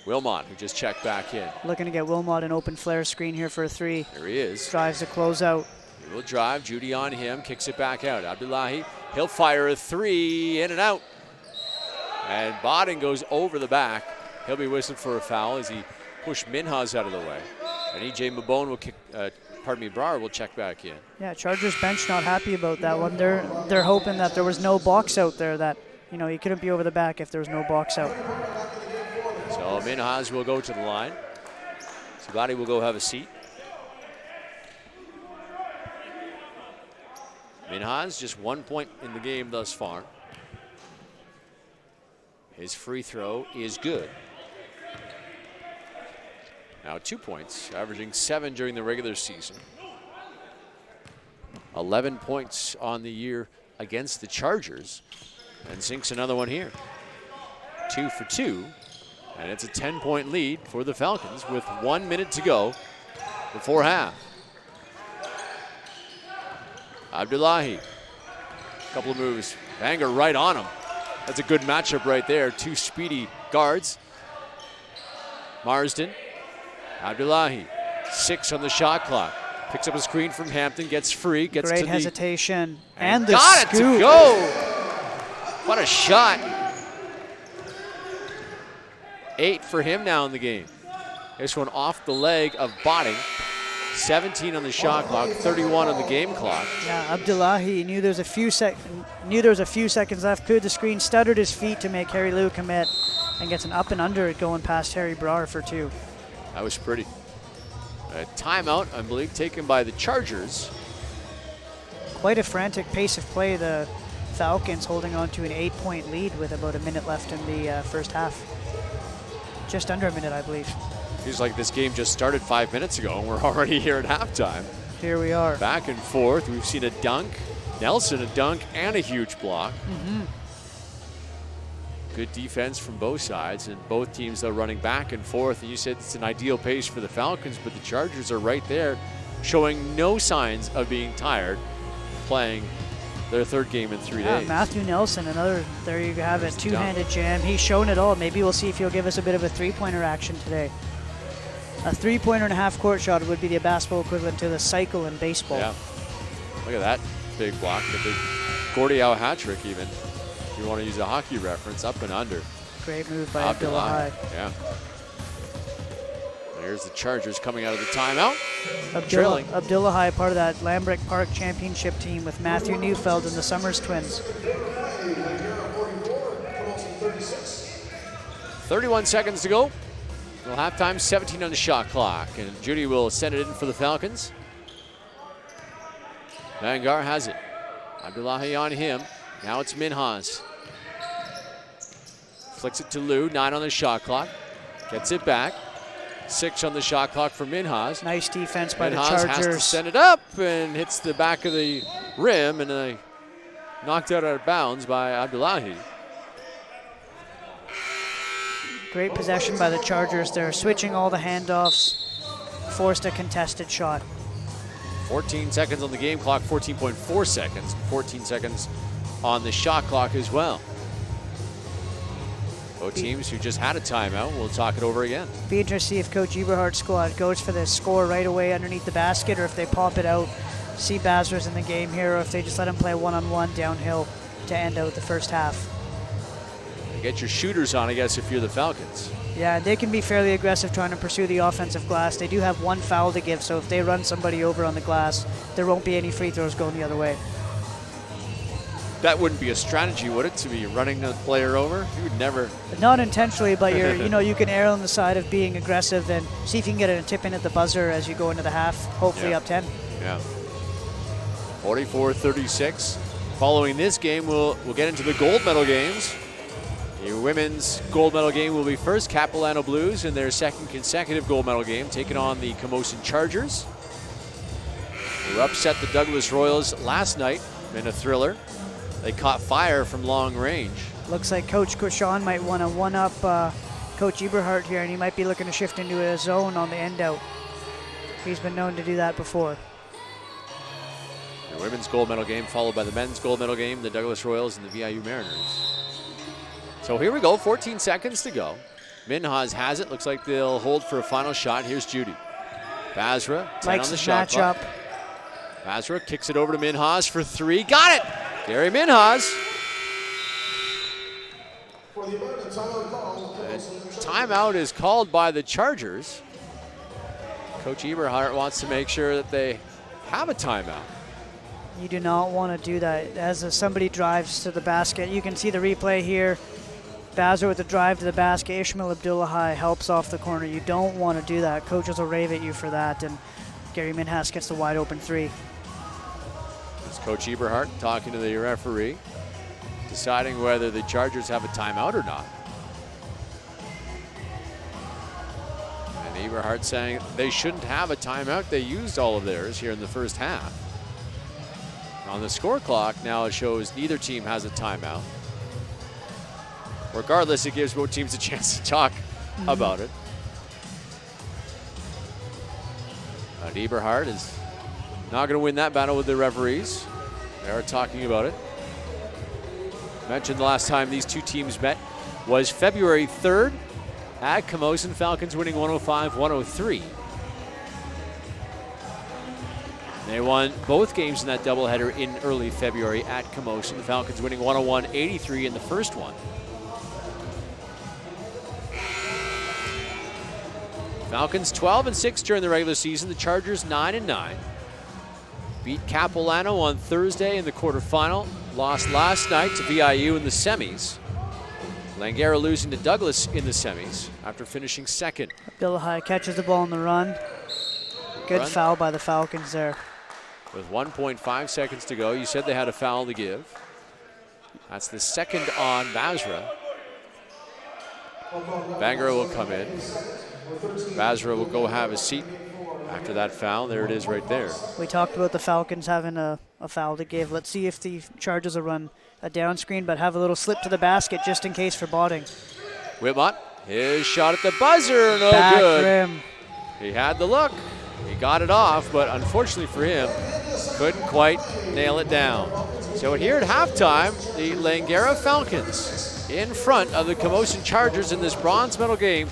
Wilmot, who just checked back in. Looking to get Wilmot an open flare screen here for a 3. There he is. Drives the closeout. He will drive. Judy on him. Kicks it back out. Abdullahi, he'll fire a 3. In and out. And Botting goes over the back. He'll be whistling for a foul as he pushed Minhas out of the way. And E.J. Mabone will kick, Brar will check back in. Yeah, Chargers bench not happy about that one. They're hoping that there was no box out there, that, he couldn't be over the back if there was no box out. So Minhas will go to the line. Sabati will go have a seat. Minhas just 1 point in the game thus far. His free throw is good. Now 2 points, averaging 7 during the regular season. 11 points on the year against the Chargers, and sinks another one here. 2 for 2, and it's a 10-point lead for the Falcons with 1 minute to go before half. Abdullahi, couple of moves, Banger right on him. That's a good matchup right there, 2 speedy guards. Marsden, Abdullahi, 6 on the shot clock. Picks up a screen from Hampton, gets free, gets Great to hesitation. and the got scoop. it to go. What a shot. 8 for him now in the game. This one off the leg of Botting. 17 on the shot clock, 31 on the game clock. Yeah, Abdullahi knew there was a few seconds left. Cleared the screen, stuttered his feet to make Harry Lou commit, and gets an up and under it going past Harry Brar for 2. That was pretty. A timeout, I believe, taken by the Chargers. Quite a frantic pace of play. The Falcons holding on to an 8-point lead with about a minute left in the first half. Just under a minute, I believe. Feels like this game just started 5 minutes ago, and we're already here at halftime. Here we are. Back and forth. We've seen a dunk. Nelson a dunk and a huge block. Good defense from both sides, and both teams, though, running back and forth. And you said it's an ideal pace for the Falcons, but the Chargers are right there, showing no signs of being tired, playing their 3rd game in 3 days. Matthew Nelson, another, there you have it, two-handed jam. He's shown it all. Maybe we'll see if he'll give us a bit of a three-pointer action today. A three-pointer and a half-court shot would be the basketball equivalent to the cycle in baseball. Yeah. Look at that big block, the big Gordie Howe hat trick even. If you want to use a hockey reference, up and under. Great move by Abdullahi. Yeah. There's the Chargers coming out of the timeout. Trailing. Abdullahi, part of that Lambrick Park championship team with Matthew Neufeld and the Summers twins. 31 seconds to go. Well, halftime, 17 on the shot clock, and Judy will send it in for the Falcons. Vangar has it. Abdullahi on him. Now it's Minhas. Flicks it to Lou, 9 on the shot clock. Gets it back. 6 on the shot clock for Minhas. Nice defense by Minhas the Chargers. has to send it up and hits the back of the rim, and knocked out of bounds by Abdullahi. Great possession by the Chargers. They're switching all the handoffs. Forced a contested shot. 14 seconds on the game clock, 14.4 seconds. 14 seconds on the shot clock as well. Both teams who just had a timeout, we'll talk it over again. Be interesting to see if Coach Eberhardt's squad goes for the score right away underneath the basket, or if they pop it out, see Basra's in the game here, or if they just let him play one-on-one downhill to end out the first half. Get your shooters on, I guess, if you're the Falcons. Yeah, they can be fairly aggressive trying to pursue the offensive glass. They do have 1 foul to give, so if they run somebody over on the glass, there won't be any free throws going the other way. That wouldn't be a strategy, would it, to be running a player over? You would never. Not intentionally, but you're, you can err on the side of being aggressive and see if you can get a tip in at the buzzer as you go into the half, hopefully up 10. Yeah. 44-36. Following this game, we'll get into the gold medal games. The women's gold medal game will be first. Capilano Blues in their 2nd consecutive gold medal game, taking on the Camosun Chargers, who upset the Douglas Royals last night in a thriller. They caught fire from long range. Looks like Coach Cushawn might want to one-up Coach Eberhardt here, and he might be looking to shift into a zone on the end out. He's been known to do that before. The women's gold medal game followed by the men's gold medal game, the Douglas Royals and the VIU Mariners. So here we go, 14 seconds to go. Minhas has it. Looks like they'll hold for a final shot. Here's Judy. Basra, 10 Likes on the his shot matchup. clock. Basra kicks it over to Minhas for 3. Got it! Gary Minhas. Timeout is called by the Chargers. Coach Eberhardt wants to make sure that they have a timeout. You do not want to do that. As somebody drives to the basket, you can see the replay here. Bazar with the drive to the basket. Ishmael Abdullahi helps off the corner. You don't want to do that. Coaches will rave at you for that, and Gary Minhas gets the wide open three. It's Coach Eberhardt talking to the referee, deciding whether the Chargers have a timeout or not. And Eberhardt saying they shouldn't have a timeout. They used all of theirs here in the first half. On the score clock now it shows neither team has a timeout. Regardless, it gives both teams a chance to talk about it. And Eberhardt is not going to win that battle with the referees. They are talking about it. Mentioned the last time these two teams met was February 3rd at Camosun, Falcons winning 105-103. They won both games in that doubleheader in early February at Camosun. The Falcons winning 101-83 in the first one. Falcons 12-6 during the regular season. The Chargers 9-9. Beat Capilano on Thursday in the quarterfinal. Lost last night to VIU in the semis. Langara losing to Douglas in the semis after finishing second. Abdullahi catches the ball on the run. Good foul by the Falcons there. With 1.5 seconds to go, you said they had a foul to give. That's the second on Basra. Bangura will come in. Basra will go have a seat after that foul. There it is right there. We talked about the Falcons having a foul to give. Let's see if the Chargers will run a down screen, but have a little slip to the basket just in case for Botting. Whitmont, his shot at the buzzer, no Back good. rim. He had the look. He got it off, but unfortunately for him, couldn't quite nail it down. So here at halftime, the Langara Falcons in front of the Camosun Chargers in this bronze medal game,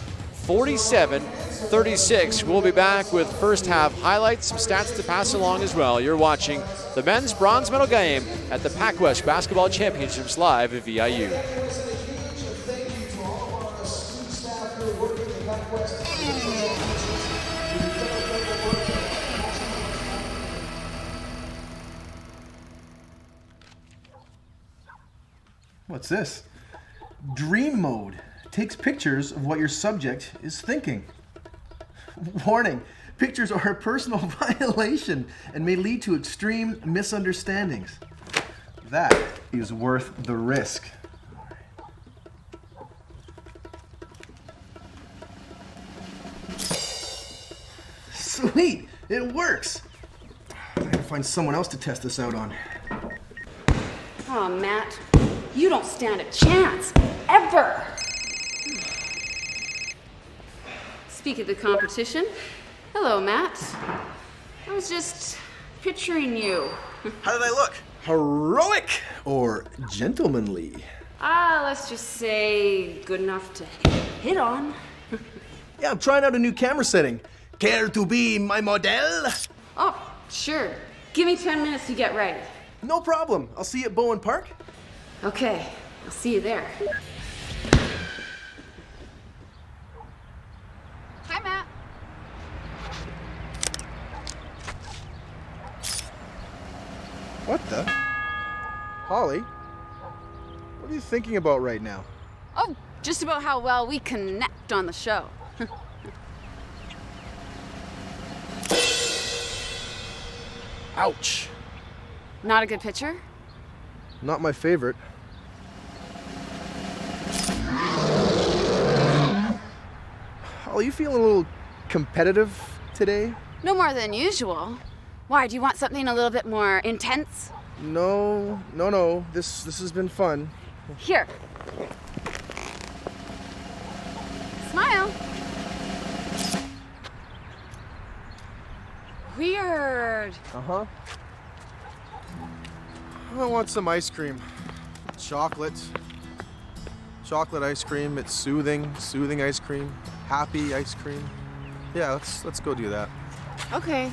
47-36. We'll be back with first half highlights, some stats to pass along as well. You're watching the men's bronze medal game at the PACWEST Basketball Championships live at VIU. What's this? Dream mode. Takes pictures of what your subject is thinking. Warning, pictures are a personal violation and may lead to extreme misunderstandings. That is worth the risk. Sweet, it works. I gotta find someone else to test this out on. Oh, Matt, you don't stand a chance, ever. Speak of the competition. Hello, Matt. I was just picturing you. How did I look? Heroic or gentlemanly? Let's just say good enough to hit on. Yeah, I'm trying out a new camera setting. Care to be my model? Oh, sure. Give me 10 minutes to get ready. No problem. I'll see you at Bowen Park. Okay, I'll see you there. Hi, Matt. What the? Holly? What are you thinking about right now? Oh, just about how well we connect on the show. Ouch. Not a good picture? Not my favorite. Holly, you feeling a little competitive today? No more than usual. Why, do you want something a little bit more intense? No. This has been fun. Here. Smile. Weird. Uh-huh. I want some ice cream. Chocolate ice cream. It's soothing ice cream. Happy ice cream. Yeah, let's go do that. Okay.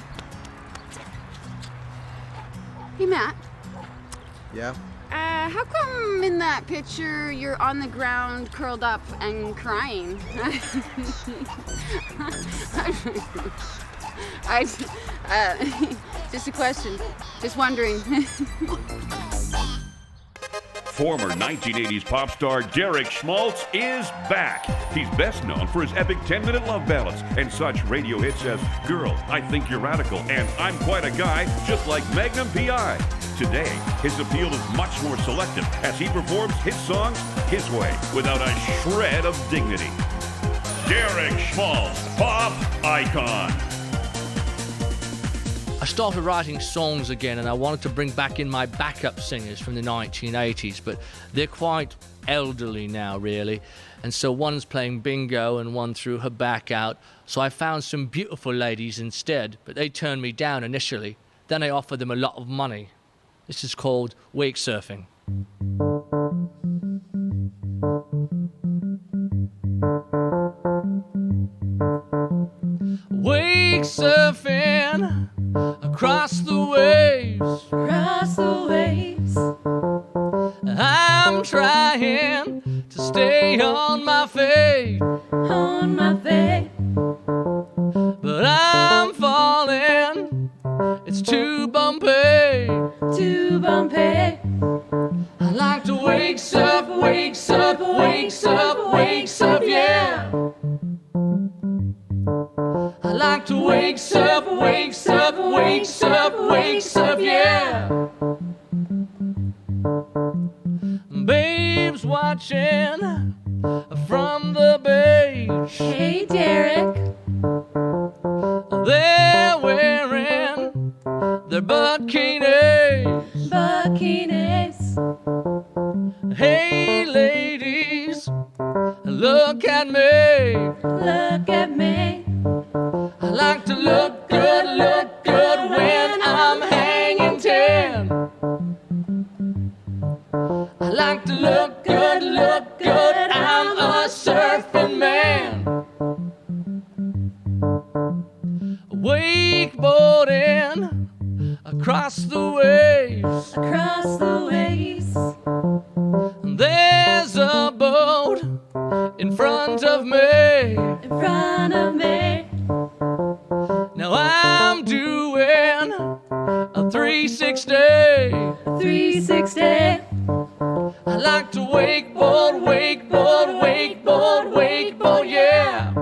Hey, Matt. Yeah? How come in that picture you're on the ground curled up and crying? Just a question. Just wondering. Former 1980s pop star Derek Schmaltz is back. He's best known for his epic 10-minute love ballads and such radio hits as Girl, I Think You're Radical and I'm Quite a Guy, just like Magnum P.I. Today, his appeal is much more selective as he performs his songs his way without a shred of dignity. Derek Schmaltz, pop icon. I started writing songs again, and I wanted to bring back in my backup singers from the 1980s, but they're quite elderly now, really. And so one's playing bingo and one threw her back out. So I found some beautiful ladies instead, but they turned me down initially. Then I offered them a lot of money. This is called wake surfing. Wake surfing across the waves. Across the waves. I'm trying to stay on my feet. On my feet. But I'm falling. It's too bumpy. Too bumpy. I like to wake surf, wake surf, wake surf, wake surf, yeah. I like to wake surf, wake surf, wake surf, wake surf, yeah. Babes watching from the beach. Hey, Derek. They're wearing their bikinis. Bikinis. Hey, ladies, look at me. Look at me. I like to look good when I'm hanging 10. I like to look good, I'm a surfing man. Wakeboarding across the waves. Across the waves. There's a boat in front of me. In front of me. Now I'm doing a 360. 360. I like to wakeboard, wakeboard, wakeboard, wakeboard, yeah.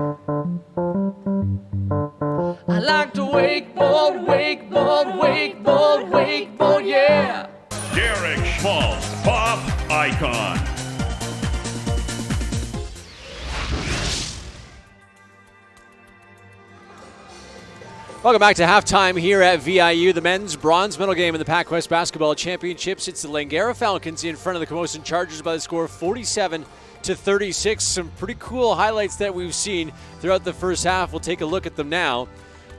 I like to wakeboard, wakeboard, wakeboard, wakeboard, yeah. Derek Schmaltz, pop icon. Welcome back to halftime here at VIU, the men's bronze medal game in the PACWEST Basketball Championships. It's the Langara Falcons in front of the Camosun Chargers by the score of 47-36. Some pretty cool highlights that we've seen throughout the first half. We'll take a look at them now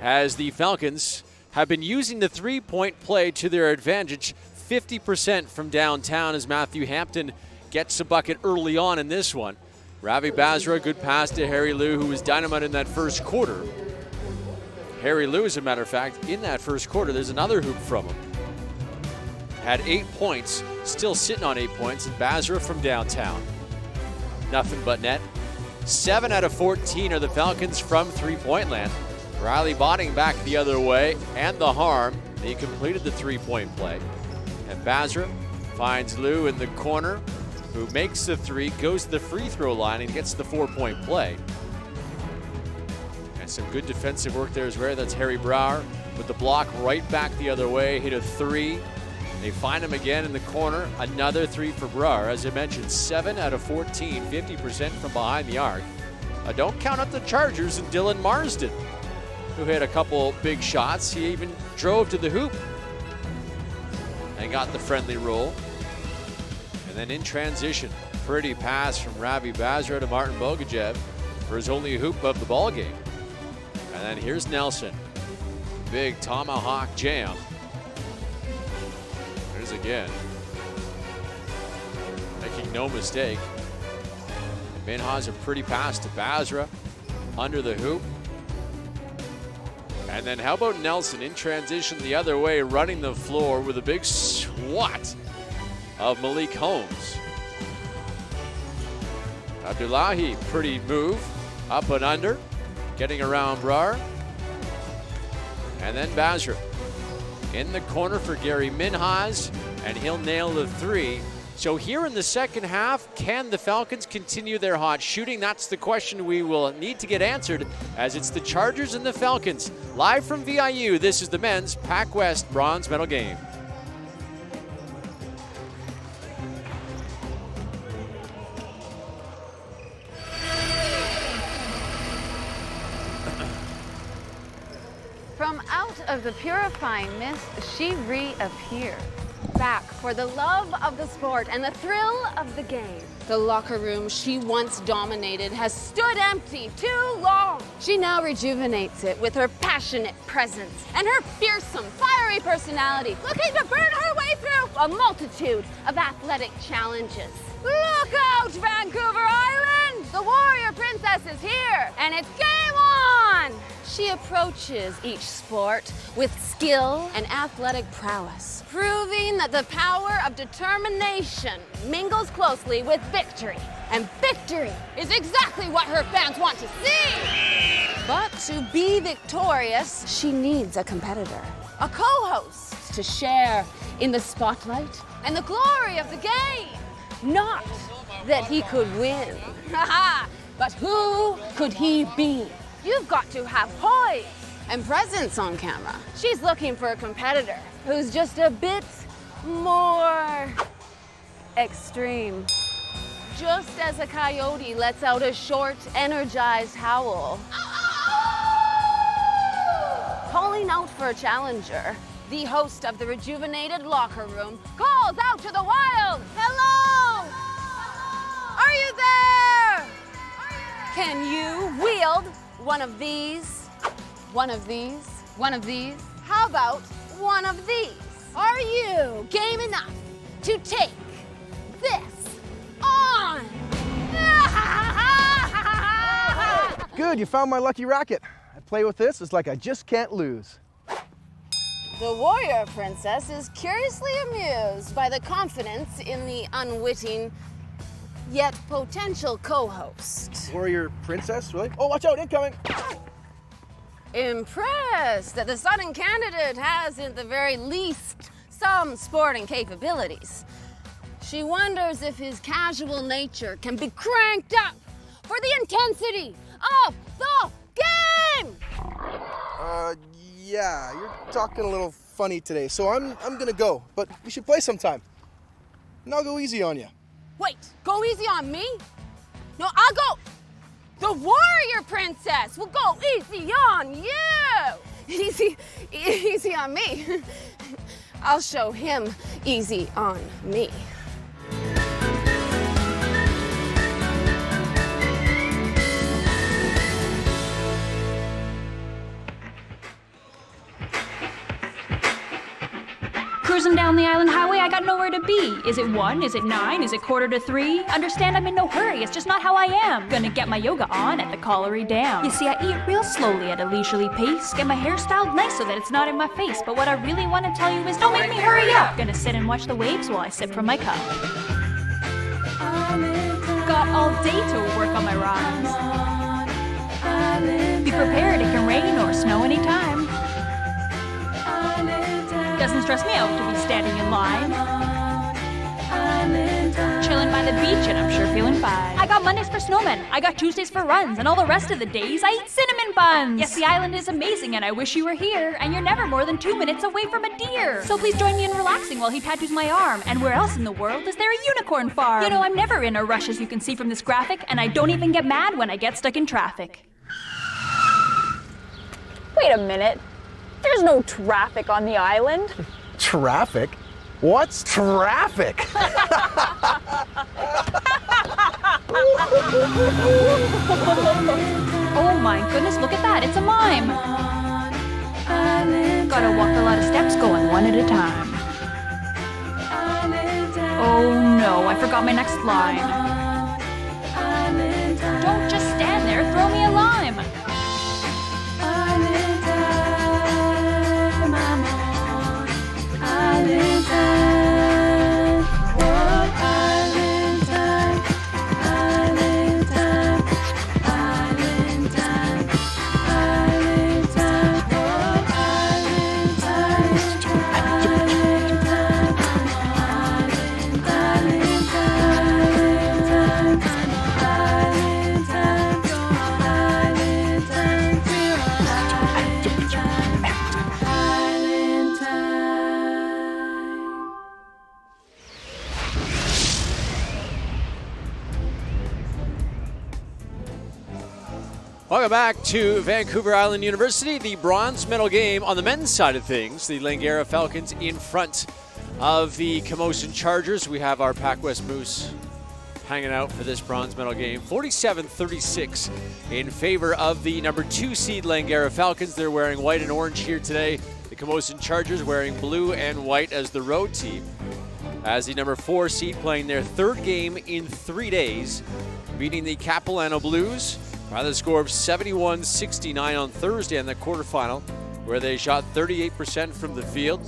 as the Falcons have been using the three-point play to their advantage. 50% from downtown as Matthew Hampton gets a bucket early on in this one. Ravi Basra, good pass to Harry Liu, who was dynamite in that first quarter. Harry Liu, as a matter of fact, in that first quarter, there's another hoop from him. Had 8 points, still sitting on 8 points, and Basra from downtown. Nothing but net. 7 out of 14 are the Falcons from three-point land. Riley Botting back the other way, and the harm. They completed the three-point play. And Basra finds Liu in the corner, who makes the three, goes to the free throw line, and gets the 4-point play. And some good defensive work there as well. That's Harry Brar with the block right back the other way. Hit a three. They find him again in the corner. Another three for Brar. As I mentioned, 7 out of 14, 50% from behind the arc. Don't count out the Chargers and Dylan Marsden, who hit a couple big shots. He even drove to the hoop and got the friendly roll. And then in transition, pretty pass from Ravi Basra to Martin Bogajev for his only hoop of the ball game. And then here's Nelson. Big tomahawk jam. There's again. Making no mistake. Minhas a pretty pass to Basra under the hoop. And then how about Nelson in transition the other way, running the floor with a big swat of Malik Holmes. Abdullahi, pretty move, up and under, getting around Brar. And then Basra in the corner for Gary Minhas, and he'll nail the three. So here in the second half, can the Falcons continue their hot shooting? That's the question we will need to get answered, as it's the Chargers and the Falcons. Live from VIU, this is the men's PACWEST bronze medal game. From out of the purifying mist, she reappeared. Back for the love of the sport and the thrill of the game. The locker room she once dominated has stood empty too long. She now rejuvenates it with her passionate presence and her fearsome, fiery personality, looking to burn her way through a multitude of athletic challenges. Look out, Vancouver Island! The warrior princess is here, and it's game on! She approaches each sport with skill and athletic prowess, proving that the power of determination mingles closely with victory. And victory is exactly what her fans want to see! But to be victorious, she needs a competitor, a co-host to share in the spotlight and the glory of the game. Not that he could win, but who could he be? You've got to have poise and presence on camera. She's looking for a competitor who's just a bit more extreme. Just as a coyote lets out a short, energized howl, calling out for a challenger, the host of the rejuvenated locker room calls out to the wild. Hello! Are you there? Can you wield one of these? One of these? One of these? How about one of these? Are you game enough to take this on? Good, you found my lucky racket. I play with this, it's like I just can't lose. The warrior princess is curiously amused by the confidence in the unwitting yet potential co-host. Warrior princess, really? Oh, watch out, incoming! Impressed that the sudden candidate has, at the very least, some sporting capabilities. She wonders if his casual nature can be cranked up for the intensity of the game! Yeah, you're talking a little funny today, so I'm gonna go, but we should play sometime. And I'll go easy on you. Wait, go easy on me? No, I'll go. The warrior princess will go easy on you. Easy on me. I'll show him easy on me. Cruising down the island highway, I got nowhere to be. Is it 1? Is it 9? Is it 2:45? Understand I'm in no hurry, it's just not how I am. Gonna get my yoga on at the Colliery Dam. You see, I eat real slowly at a leisurely pace. Get my hair styled nice so that it's not in my face. But what I really want to tell you is don't make me hurry up. Gonna sit and watch the waves while I sip from my cup. Got all day to work on my rhymes. Be prepared, it can rain or snow anytime. Doesn't stress me out to be standing in line. Chilling by the beach and I'm sure feeling fine. I got Mondays for snowmen, I got Tuesdays for runs, and all the rest of the days I eat cinnamon buns. Yes, the island is amazing and I wish you were here, and you're never more than 2 minutes away from a deer. So please join me in relaxing while he tattoos my arm. And where else in the world is there a unicorn farm? You know, I'm never in a rush, as you can see from this graphic, and I don't even get mad when I get stuck in traffic. Wait a minute. There's no traffic on the island. Traffic? What's traffic? Oh my goodness, look at that, it's a mime. Gotta walk a lot of steps going one at a time. Oh no, I forgot my next line. Don't just stand there, throw me a lime. Welcome back to Vancouver Island University, the bronze medal game on the men's side of things. The Langara Falcons in front of the Camosun Chargers. We have our PACWEST Moose hanging out for this bronze medal game. 47-36 in favor of the number 2 seed Langara Falcons. They're wearing white and orange here today. The Camosun Chargers wearing blue and white as the road team. As the number 4 seed playing their 3rd game in 3 days, beating the Capilano Blues by the score of 71-69 on Thursday in the quarterfinal, where they shot 38% from the field,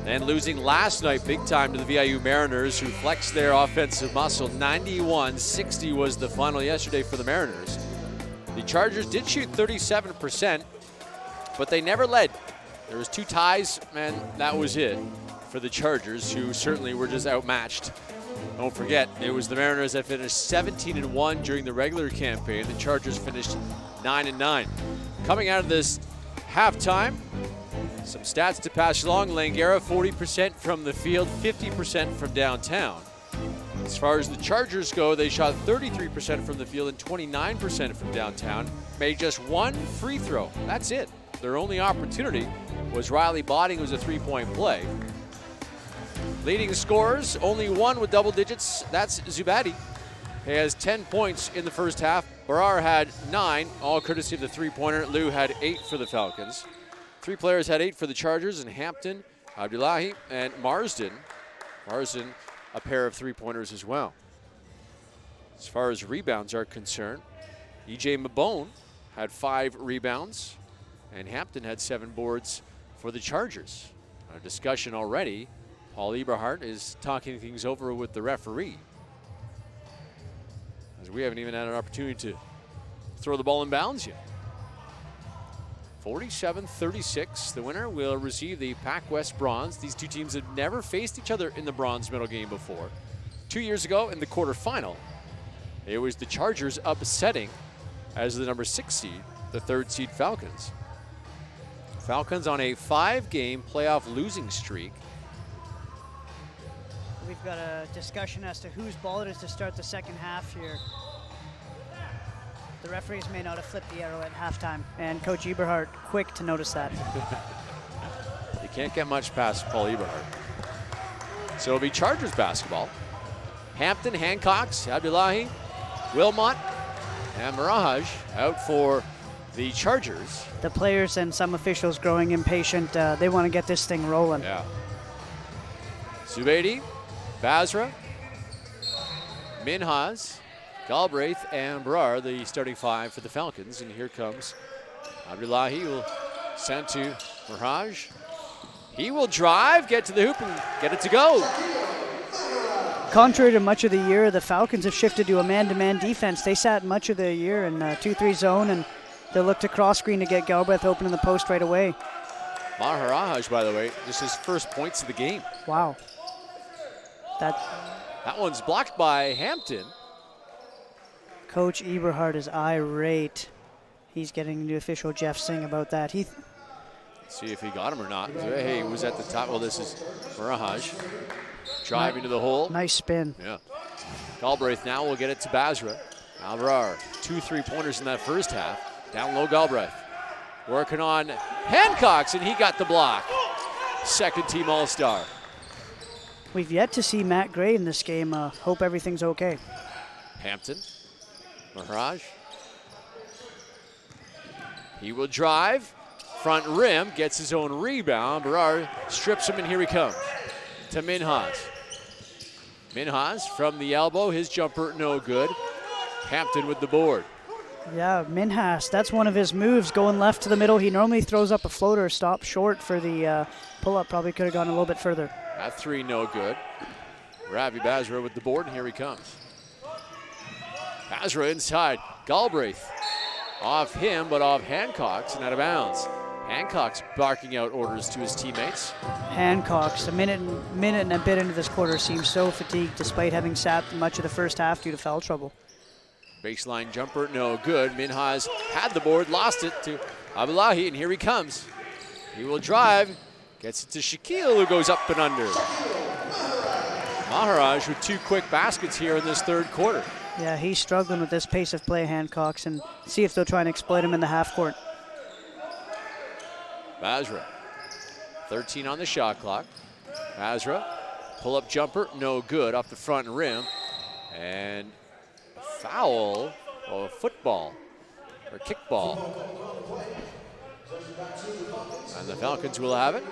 and losing last night big time to the VIU Mariners, who flexed their offensive muscle. 91-60 was the final yesterday for the Mariners. The Chargers did shoot 37%, but they never led. There was 2 ties, and that was it for the Chargers, who certainly were just outmatched. Don't forget, it was the Mariners that finished 17-1 during the regular campaign. The Chargers finished 9-9. Coming out of this halftime, some stats to pass along. Langara, 40% from the field, 50% from downtown. As far as the Chargers go, they shot 33% from the field and 29% from downtown. Made just 1 free throw. That's it. Their only opportunity was Riley Botting, who was a 3-point play. Leading scorers, only one with double digits. That's Zubadi. He has 10 points in the first half. Brar had 9, all courtesy of the 3-pointer. Lou had 8 for the Falcons. 3 players had 8 for the Chargers, and Hampton, Abdullahi, and Marsden. Marsden, a pair of 3-pointers as well. As far as rebounds are concerned, E.J. Mabone had 5 rebounds, and Hampton had 7 boards for the Chargers. A discussion already. Paul Eberhardt is talking things over with the referee, as we haven't even had an opportunity to throw the ball in bounds yet. 47-36, the winner will receive the PACWEST bronze. These 2 teams have never faced each other in the bronze medal game before. 2 years ago in the quarterfinal, it was the Chargers upsetting, as the number 6 seed, the 3rd seed Falcons. Falcons on a 5-game playoff losing streak. We've got a discussion as to whose ball it is to start the second half here. The referees may not have flipped the arrow at halftime, and Coach Eberhardt quick to notice that. You can't get much past Paul Eberhardt. So it'll be Chargers basketball. Hampton, Hancocks, Abdullahi, Wilmot, and Mirage out for the Chargers. The players and some officials growing impatient. They want to get this thing rolling. Yeah. Zubaidi, Basra, Minhas, Galbraith, and Brar, the starting 5 for the Falcons. And here comes Abdullahi, who will send to Mirage. He will drive, get to the hoop, and get it to go. Contrary to much of the year, the Falcons have shifted to a man-to-man defense. They sat much of the year in 2-3 zone, and they'll look to cross-screen to get Galbraith open in the post right away. Maharaj, by the way, just his first points of the game. Wow. That one's blocked by Hampton. Coach Eberhardt is irate. He's getting the official Jeff Singh about that. Let's see if he got him or not. Hey, he was at the top. Well, this is Mirage driving to the hole. Nice spin. Yeah. Galbraith now will get it to Basra. Alvarar, 2 3-pointers in that first half. Down low, Galbraith. Working on Hancocks, and he got the block. Second team All-Star. We've yet to see Matt Gray in this game. Hope everything's okay. Hampton, Maharaj. He will drive. Front rim, gets his own rebound. Brar strips him, and here he comes to Minhas. Minhas from the elbow, his jumper no good. Hampton with the board. Yeah, Minhas, that's one of his moves, going left to the middle. He normally throws up a floater, stop short for the pull-up. Probably could have gone a little bit further. That 3 no good. Ravi Basra with the board, and here he comes. Basra inside. Galbraith off him, but off Hancocks and out of bounds. Hancocks barking out orders to his teammates. Hancocks, a minute and a bit into this quarter, seems so fatigued despite having sat much of the first half due to foul trouble. Baseline jumper, no good. Minhas had the board, lost it to Abdullahi, and here he comes. He will drive, gets it to Shaquille, who goes up and under. Maharaj with 2 quick baskets here in this third quarter. Yeah, he's struggling with this pace of play, Hancock's, and see if they'll try and exploit him in the half court. Basra, 13 on the shot clock. Basra, pull-up jumper, no good, off the front rim. And foul, or football, or kickball. And the Falcons will have it.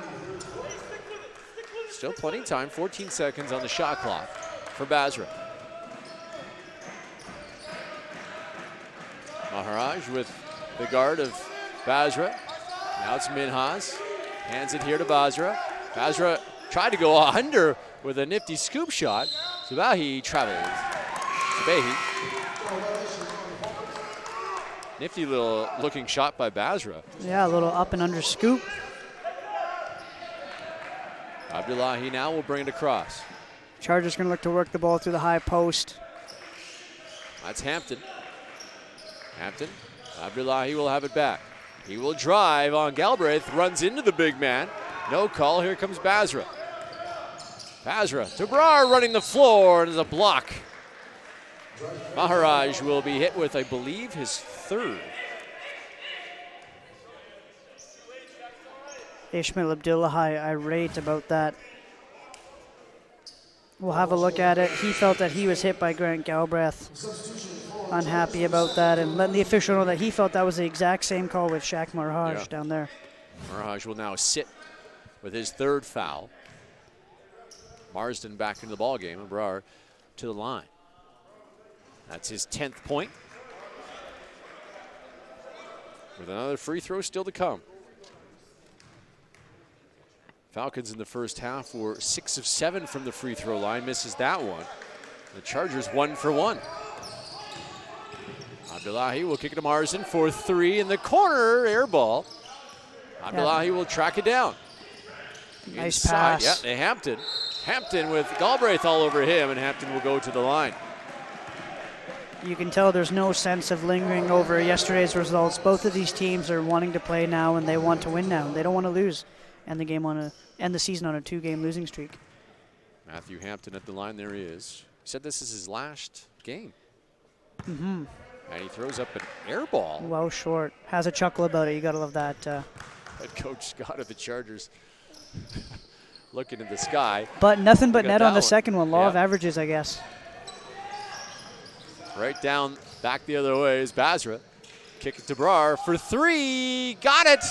Still plenty of time, 14 seconds on the shot clock for Basra. Maharaj with the guard of Basra. Now it's Minhas. Hands it here to Basra. Basra tried to go under with a nifty scoop shot. Subahi travels. Subahi. Nifty little looking shot by Basra. Yeah, a little up and under scoop. Abdullahi now will bring it across. Chargers going to look to work the ball through the high post. That's Hampton. Hampton. Abdullahi will have it back. He will drive on Galbraith, runs into the big man. No call, here comes Basra. Basra to Brar running the floor, and there's a block. Maharaj will be hit with, I believe, his third. Ishmael Abdullahi irate about that. We'll have a look at it. He felt that he was hit by Grant Galbraith. Unhappy about that, and letting the official know that he felt that was the exact same call with Shaq Maharaj down there. Maharaj will now sit with his third foul. Marsden back into the ball game, and Brar to the line. That's his 10th point. With another free throw still to come. Falcons in the first half were 6 of 7 from the free throw line, misses that one. The Chargers 1 for 1. Abdullahi will kick it to Marsden for 3 in the corner, air ball. Abdullahi will track it down. Nice Inside, pass. yeah, to Hampton. Hampton with Galbraith all over him, and Hampton will go to the line. You can tell there's no sense of lingering over yesterday's results. Both of these teams are wanting to play now, and they want to win now. They don't want to lose, end the season on a 2-game losing streak. Matthew Hampton at the line. There he is. He said this is his last game. Mm-hmm. And he throws up an air ball. Well short. Has a chuckle about it. You got to love that. Head coach Scott of the Chargers looking in the sky. But nothing but net on the one. second one. Law of averages, I guess. Right down, back the other way is Basra. Kick it to Brar for 3. Got it!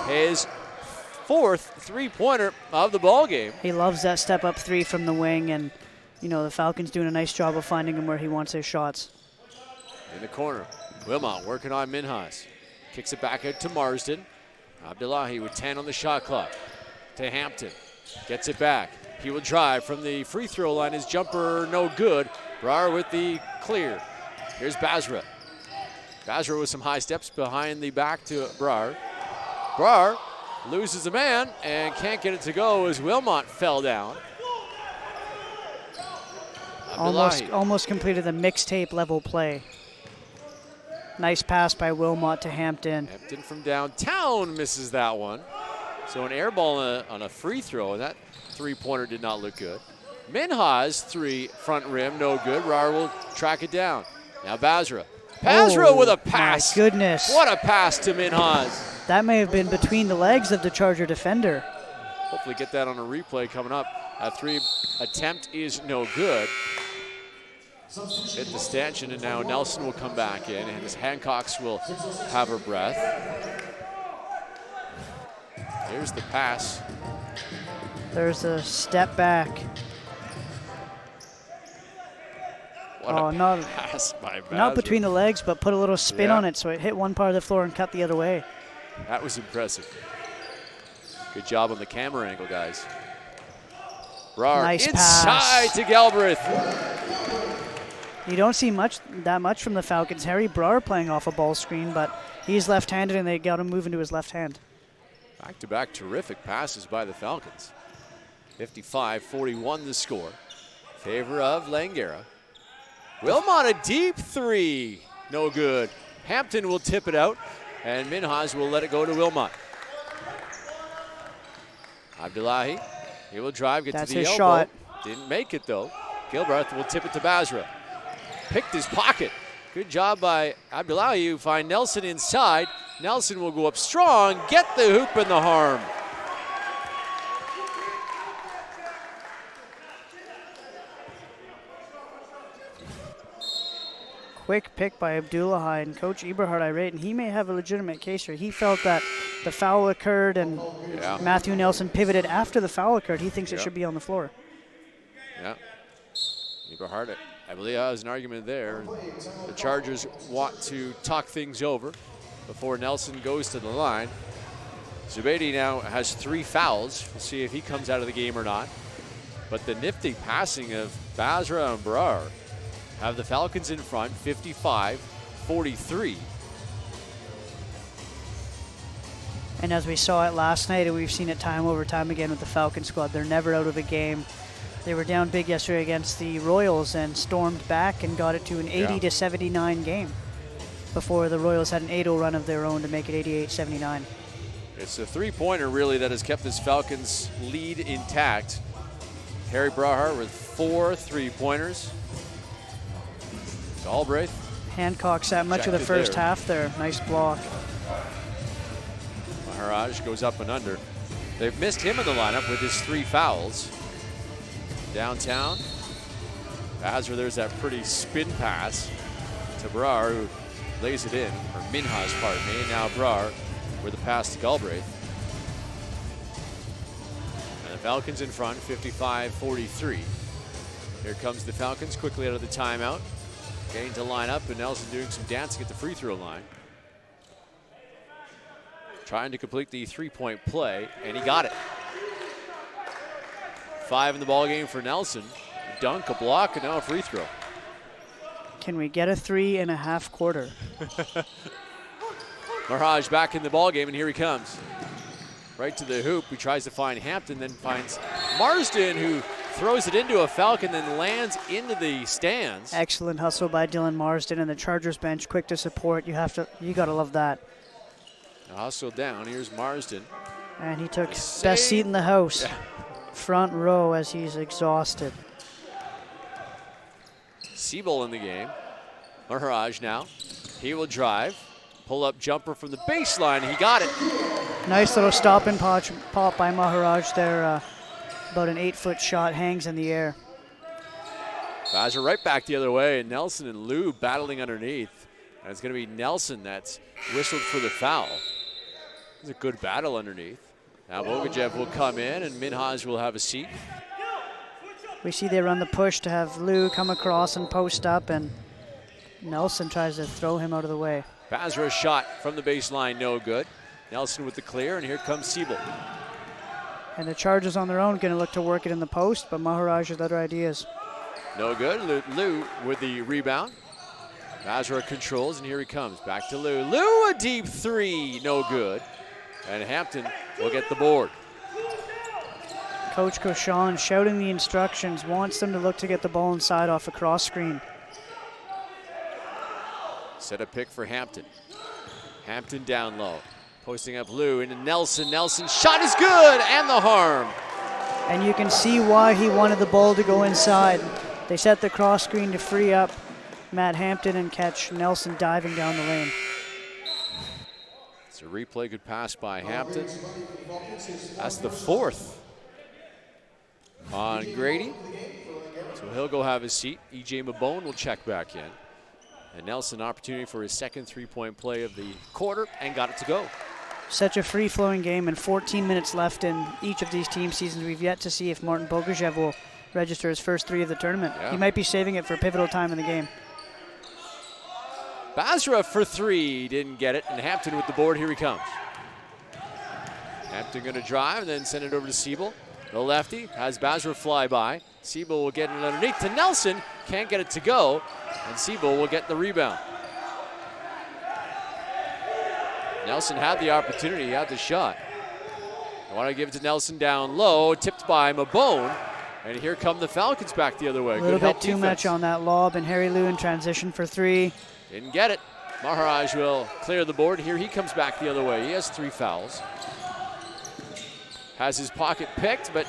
His 4th three-pointer of the ball game. He loves that step-up 3 from the wing, and you know the Falcons doing a nice job of finding him where he wants his shots. In the corner, Wilmot working on Minhas. Kicks it back out to Marsden. Abdullahi with 10 on the shot clock. To Hampton. Gets it back. He will drive from the free throw line. His jumper no good. Brar with the clear. Here's Basra. Basra with some high steps behind the back to Brar. Brar loses a man and can't get it to go as Wilmot fell down. Almost completed the mixtape level play. Nice pass by Wilmot to Hampton. Hampton from downtown misses that one. So an air ball on a free throw, and that three-pointer did not look good. Minhas 3 front rim, no good. Brar will track it down. Now Basra. Basra with a pass. My goodness. What a pass to Minhas. That may have been between the legs of the Charger defender. Hopefully get that on a replay coming up. A 3 attempt is no good. Hit the stanchion, and now Nelson will come back in, and his Hancocks will have her breath. Here's the pass. There's a step back. What a pass by Basra. Not between the legs, but put a little spin Yeah. on it so it hit one part of the floor and cut the other way. That was impressive. Good job on the camera angle, guys. Brar Nice inside to Galbraith. You don't see that much from the Falcons. Harry Brar playing off a ball screen, but he's left-handed, and they got him moving to his left hand. Back-to-back terrific passes by the Falcons. 55-41 the score. Favor of Langara. Wilmot a deep 3. No good. Hampton will tip it out, and Minhas will let it go to Wilmot. Abdullahi, he will drive, get That's to the his elbow. shot. Didn't make it though. Gilbreth will tip it to Basra. picked his pocket. Good job by Abdullahi. Find Nelson inside. Nelson will go up strong, get the hoop and the harm. Quick pick by Abdullahi, and Coach Eberhard irate, and he may have a legitimate case here. He felt that the foul occurred and Matthew Nelson pivoted after the foul occurred. He thinks it should be on the floor. Yeah. Eberhard, I believe, has an argument there. The Chargers want to talk things over before Nelson goes to the line. Zubaydi now has 3 fouls. We'll see if he comes out of the game or not. But the nifty passing of Basra and Brar have the Falcons in front, 55-43. And as we saw it last night, and we've seen it time over time again with the Falcon squad, they're never out of a game. They were down big yesterday against the Royals and stormed back and got it to an 80-79 game before the Royals had an 8-0 run of their own to make it 88-79. It's a three-pointer really that has kept this Falcons lead intact. Harry Braher with 4 3-pointers. Galbraith. Hancock sat much of the first half there. Nice block. Maharaj goes up and under. They've missed him in the lineup with his 3 fouls. Downtown. Basra, there's that pretty spin pass to Brar, who lays it in, or Minhas, pardon me. And now Brar with the pass to Galbraith. And the Falcons in front, 55-43. Here comes the Falcons quickly out of the timeout. Getting to line up, and Nelson doing some dancing at the free throw line. Trying to complete the 3-point play, and he got it. 5 in the ball game for Nelson. Dunk, a block, and now a free throw. Can we get a 3 in a half quarter? Maharaj back in the ball game, and here he comes. Right to the hoop. He tries to find Hampton, then finds Marsden, who throws it into a Falcon, then lands into the stands. Excellent hustle by Dylan Marsden, and the Chargers bench quick to support. You gotta love that. A hustle down. Here's Marsden. And he took best seat in the house. Yeah. Front row as he's exhausted. Siebel in the game. Maharaj now. He will drive. Pull up jumper from the baseline. He got it. Nice little stop and pop by Maharaj there. About an 8-foot shot, hangs in the air. Basra right back the other way, and Nelson and Lou battling underneath. And it's going to be Nelson that's whistled for the foul. It's a good battle underneath. Now Bogajev will come in, and Minhas will have a seat. We see they run the push to have Lou come across and post up, and Nelson tries to throw him out of the way. Basra shot from the baseline, no good. Nelson with the clear, and here comes Siebel. And the Chargers on their own going to look to work it in the post, but Maharaj has other ideas. No good. Lou with the rebound. Basra controls, and here he comes. Back to Lou. Lou, a deep 3, no good. And Hampton will get the board. Coach Cochon shouting the instructions, wants them to look to get the ball inside off a cross screen. Set a pick for Hampton. Hampton down low. Posting up Lou into Nelson. Nelson shot is good, and the harm. And you can see why he wanted the ball to go inside. They set the cross screen to free up Matt Hampton and catch Nelson diving down the lane. It's a replay, good pass by Hampton. That's the 4th on Grady. So he'll go have his seat. E.J. Mabone will check back in. And Nelson, opportunity for his second 3-point play of the quarter, and got it to go. Such a free-flowing game, and 14 minutes left in each of these team seasons. We've yet to see if Martin Bogajev will register his first 3 of the tournament. Yeah. He might be saving it for pivotal time in the game. Basra for 3, didn't get it, and Hampton with the board, here he comes. Hampton going to drive and then send it over to Siebel. The lefty has Basra fly by. Siebel will get it underneath to Nelson, can't get it to go, and Siebel will get the rebound. Nelson had the opportunity, he had the shot. I want to give it to Nelson down low, tipped by Mabone, and here come the Falcons back the other way. A little bit too much on that lob, and Harry Lou in transition for 3. Didn't get it. Maharaj will clear the board. Here he comes back the other way. He has 3 fouls. Has his pocket picked, but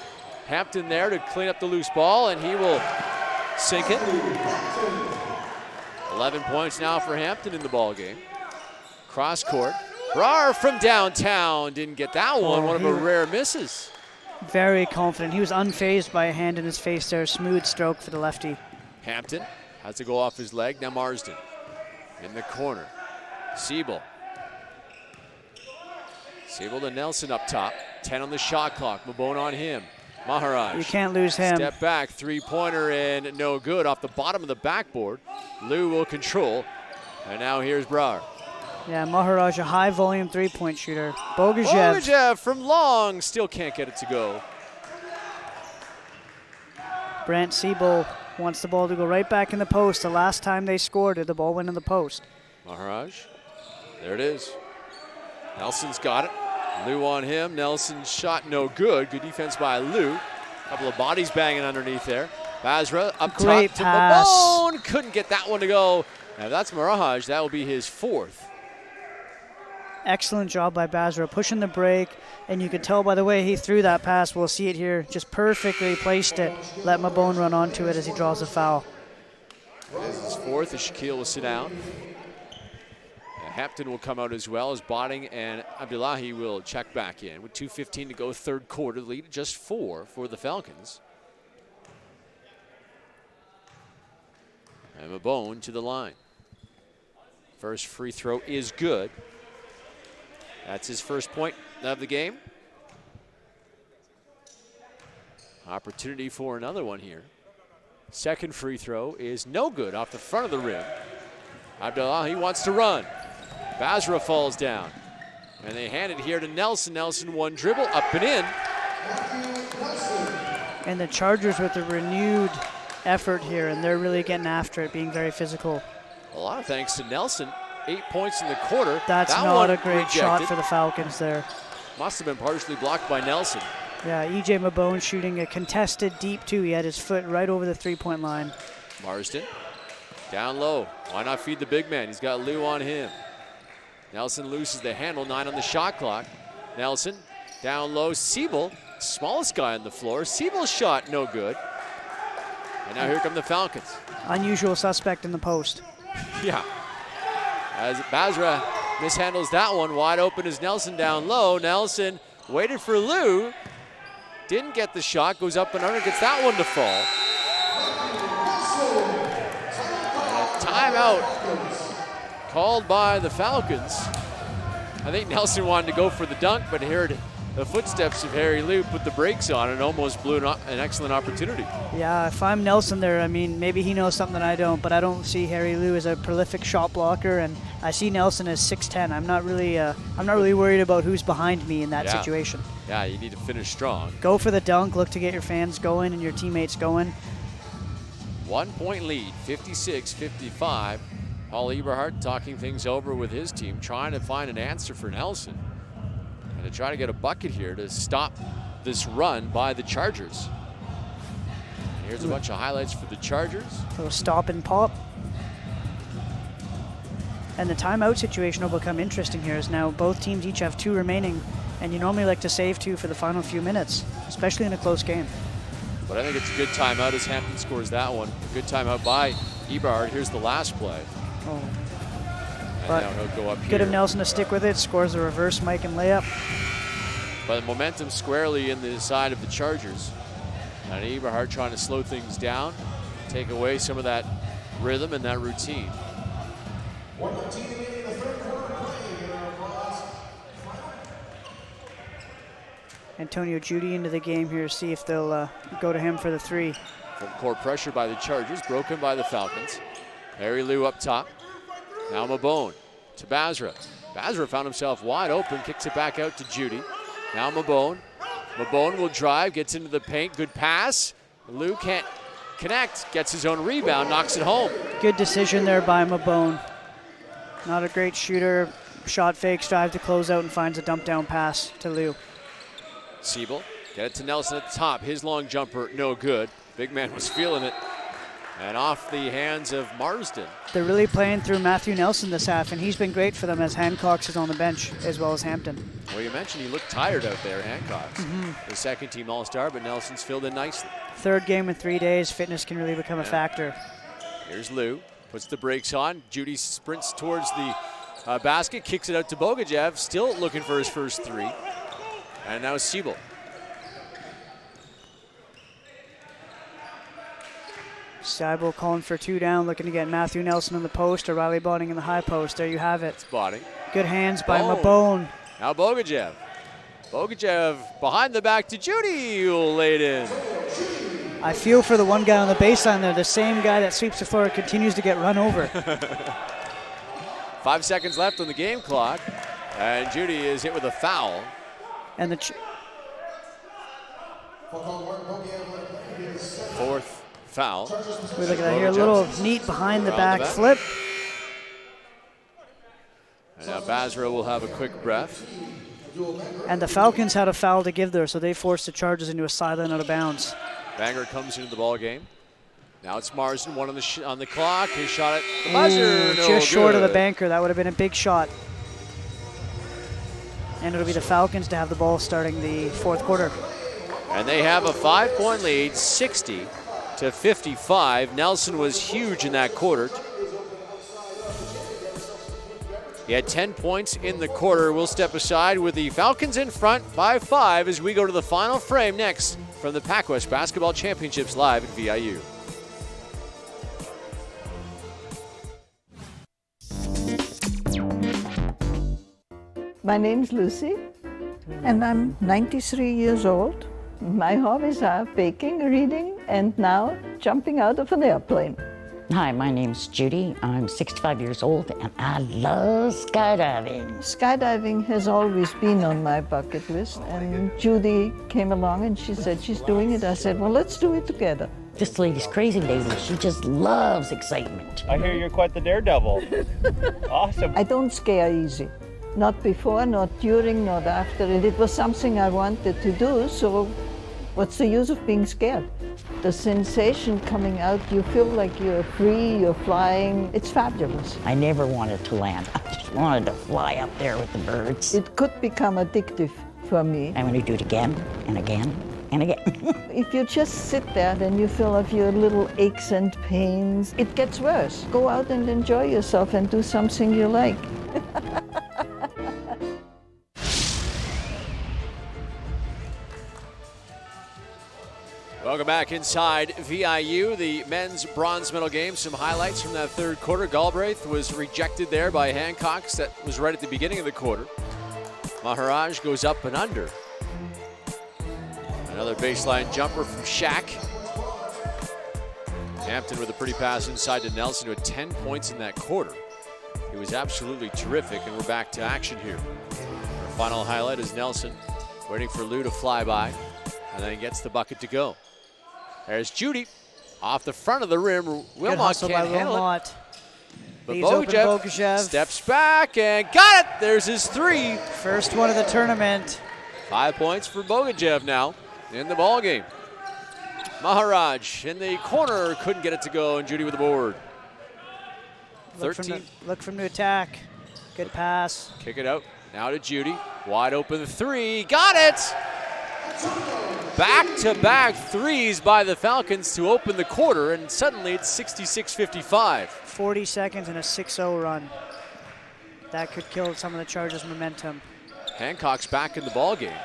Hampton there to clean up the loose ball, and he will sink it. 11 points now for Hampton in the ball game. Cross court. Brar from downtown didn't get that one. One of her rare misses. Very confident. He was unfazed by a hand in his face there. Smooth stroke for the lefty. Hampton has to go off his leg. Now Marsden in the corner. Siebel. Siebel to Nelson up top. 10 on the shot clock. Mabone on him. Maharaj. You can't lose him. Step back, three-pointer, and no good off the bottom of the backboard. Lou will control. And now here's Brar. Yeah, Maharaj, a high-volume three-point shooter. Bogajev from long, still can't get it to go. Brant Siebel wants the ball to go right back in the post. The last time they scored it, the ball went in the post. Maharaj, there it is. Nelson's got it. Lou on him. Nelson's shot no good. Good defense by Lou. Couple of bodies banging underneath there. Basra up Great top to pass. Mabone. Couldn't get that one to go. Now that's Maharaj. That will be his fourth. Excellent job by Basra, pushing the break, and you could tell by the way he threw that pass. We'll see it here. Just perfectly placed it. Let Mabone run onto it as he draws a foul. This is his fourth as Shaquille will sit down. Hampton will come out as well as Botting and Abdullahi will check back in with 2:15 to go, third quarter. Lead just 4 for the Falcons. And Mabone to the line. First free throw is good. That's his first point of the game. Opportunity for another one here. Second free throw is no good off the front of the rim. Abdullahi wants to run. Basra falls down. And they hand it here to Nelson. Nelson one dribble, up and in. And the Chargers with a renewed effort here, and they're really getting after it, being very physical. A lot of thanks to Nelson. 8 points in the quarter. That's that not one a great rejected. shot for the Falcons there. Must have been partially blocked by Nelson. Yeah, E.J. Mabone shooting a contested deep two. He had his foot right over the three-point line. Marsden down low. Why not feed the big man? He's got Lou on him. Nelson loses the handle, 9 on the shot clock. Nelson down low. Siebel, smallest guy on the floor. Siebel's shot no good. And now here come the Falcons. Unusual suspect in the post. Yeah. As Basra mishandles that one, wide open is Nelson down low. Nelson waited for Lou. Didn't get the shot, goes up and under, gets that one to fall. And a timeout called by the Falcons. I think Nelson wanted to go for the dunk, but heard the footsteps of Harry Lou put the brakes on and almost blew an excellent opportunity. Yeah, if I'm Nelson there, I mean, maybe he knows something I don't, but I don't see Harry Lou as a prolific shot blocker, and I see Nelson as 6'10". I'm not really worried about who's behind me in that situation. Yeah, you need to finish strong. Go for the dunk, look to get your fans going and your teammates going. 1 point lead, 56-55. Paul Eberhardt talking things over with his team, trying to find an answer for Nelson and to try to get a bucket here to stop this run by the Chargers. Here's a bunch of highlights for the Chargers. So stop and pop. And the timeout situation will become interesting here, as now both teams each have 2 remaining, and you normally like to save 2 for the final few minutes, especially in a close game. But I think it's a good timeout as Hampton scores that one. A good timeout by Eberhardt. Here's the last play. Oh. And But now he'll go up good here. of Nelson to stick with it, scores a reverse Mike and layup. But the momentum squarely in the side of the Chargers. And Eberhardt trying to slow things down, take away some of that rhythm and that routine. Antonio Judy into the game here, see if they'll go to him for the 3. Full court pressure by the Chargers, broken by the Falcons. Harry Lou up top. Now Mabone to Basra. Basra found himself wide open, kicks it back out to Judy. Now Mabone. Mabone will drive, gets into the paint, good pass. Lou can't connect, gets his own rebound, knocks it home. Good decision there by Mabone. Not a great shooter. Shot fakes, drive to close out, and finds a dump down pass to Lou. Siebel, get it to Nelson at the top. His long jumper, no good. Big man was feeling it. And off the hands of Marsden. They're really playing through Matthew Nelson this half, and he's been great for them as Hancock's is on the bench, as well as Hampton. Well, you mentioned he looked tired out there, Hancock's. The second team All-Star, but Nelson's filled in nicely. 3rd game in 3 days, fitness can really become a factor. Here's Lou, Puts the brakes on. Judy sprints towards the basket, kicks it out to Bogajev, still looking for his first three. And now Siebel. Siebel calling for 2 down, looking to get Matthew Nelson in the post or Riley Botting in the high post. There you have it. It's Botting. Good hands by Mabone. Now Bogajev. Bogajev behind the back to Judy, who laid in. I feel for the one guy on the baseline there. The same guy that sweeps the floor continues to get run over. 5 seconds left on the game clock. And Judy is hit with a foul. And the fourth foul. We look at that here, a little neat behind the back flip. And now Basra will have a quick breath. And the Falcons had a foul to give there, so they forced the Chargers into a sideline out of bounds. Banger comes into the ball game. Now it's Marsden, one on the clock. His shot at the buzzer, just short of the banker. That would have been a big shot. And it'll be the Falcons to have the ball starting the fourth quarter. And they have a 5-point lead, 60-55. Nelson was huge in that quarter. He had 10 points in the quarter. We'll step aside with the Falcons in front by 5 as we go to the final frame next from the PACWEST Basketball Championships live at VIU. My name's Lucy, and I'm 93 years old. My hobbies are baking, reading, and now jumping out of an airplane. Hi, my name's Judy. I'm 65 years old, and I love skydiving. Skydiving has always been on my bucket list, and Judy came along and she said she's doing it. I said, well, let's do it together. This lady's crazy lady. She just loves excitement. I hear you're quite the daredevil. Awesome. I don't scare easy. Not before, not during, not after. And it was something I wanted to do, so what's the use of being scared? The sensation coming out, you feel like you're free, you're flying. It's fabulous. I never wanted to land. I just wanted to fly up there with the birds. It could become addictive for me. I'm going to do it again and again and again. If you just sit there, then you feel of your little aches and pains. It gets worse. Go out and enjoy yourself and do something you like. Welcome back inside VIU, the men's bronze medal game. Some highlights from that third quarter. Galbraith was rejected there by Hancock. That was right at the beginning of the quarter. Maharaj goes up and under. Another baseline jumper from Shaq. Hampton with a pretty pass inside to Nelson, who had 10 points in that quarter. He was absolutely terrific, and we're back to action here. Our final highlight is Nelson waiting for Lou to fly by, and then he gets the bucket to go. There's Judy off the front of the rim. Wilmot can't handle it. But Bogajev steps back and got it. There's his three. First one of the tournament. 5 points for Bogajev now in the ball game. Maharaj in the corner, couldn't get it to go, and Judy with the board. Look for him to attack. Good pass. Kick it out. Now to Judy. Wide open three. Got it! Back-to-back threes by the Falcons to open the quarter, and suddenly it's 66-55. 40 seconds and a 6-0 run. That could kill some of the Chargers' momentum. Hancock's back in the ball game.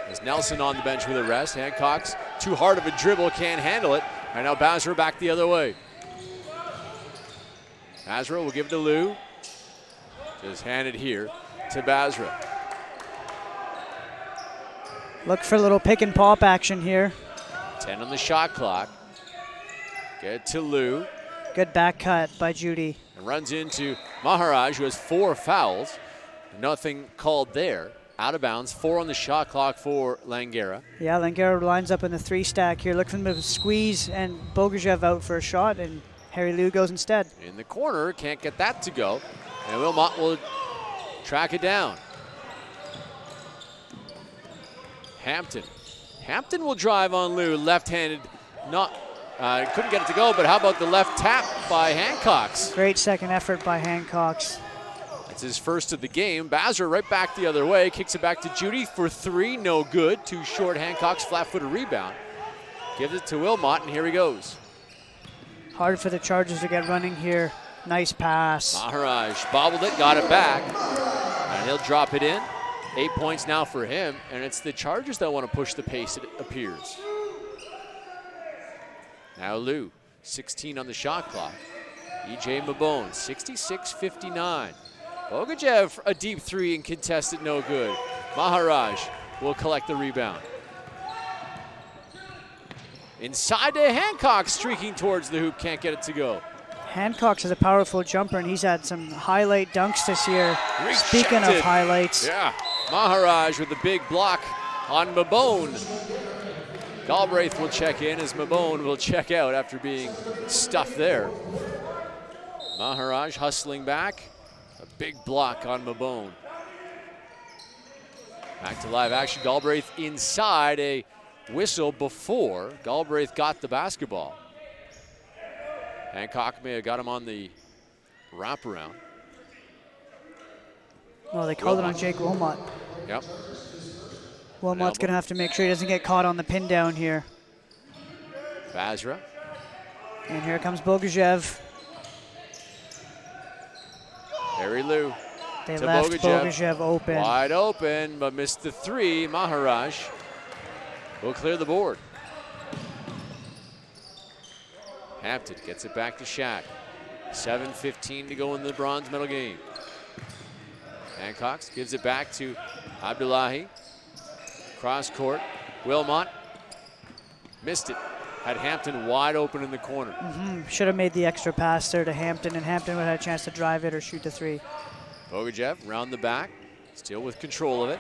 There's Nelson on the bench with a rest. Hancock's too hard of a dribble, can't handle it. And now Basra back the other way. Basra will give it to Lou. Just hand it here to Basra. Look for a little pick and pop action here. 10 on the shot clock. Get to Lou. Good back cut by Judy. And runs into Maharaj, who has 4 fouls. Nothing called there. Out of bounds. 4 on the shot clock for Langara. Yeah, Langara lines up in the 3 stack here. Look for him to squeeze and Bogajev out for a shot, and Harry Lou goes instead. In the corner, can't get that to go. And Wilmot will track it down. Hampton will drive on Lou, left-handed. Couldn't get it to go, but how about the left tap by Hancock's? Great second effort by Hancock's. That's his first of the game. Basra right back the other way, kicks it back to Judy for 3, no good. Too short, Hancock's flat-footed rebound. Gives it to Wilmot, and here he goes. Hard for the Chargers to get running here. Nice pass. Maharaj bobbled it, got it back, and he'll drop it in. 8 points now for him, and it's the Chargers that want to push the pace, it appears. Now Lou, 16 on the shot clock. E.J. Mabone, 66-59. Bogajev, a deep three and contested, no good. Maharaj will collect the rebound. Inside to Hancock, streaking towards the hoop, can't get it to go. Hancock is a powerful jumper, and he's had some highlight dunks this year. Speaking of highlights. Yeah, Maharaj with a big block on Mabone. Galbraith will check in as Mabone will check out after being stuffed there. Maharaj hustling back. A big block on Mabone. Back to live action. Galbraith inside. A whistle before Galbraith got the basketball. Hancock may have got him on the wraparound. Well, they called it on Jake Wilmot. Yep. Wilmot's going to have to make sure he doesn't get caught on the pin down here. Basra. And here comes Bogajev. Harry Lou. They left Bogajev open. Wide open, but missed the three. Maharaj will clear the board. Hampton gets it back to Shaq. 7:15 to go in the bronze medal game. Hancock gives it back to Abdullahi. Cross court. Wilmot missed it. Had Hampton wide open in the corner. Should have made the extra pass there to Hampton, and Hampton would have had a chance to drive it or shoot the three. Bogajev round the back, still with control of it.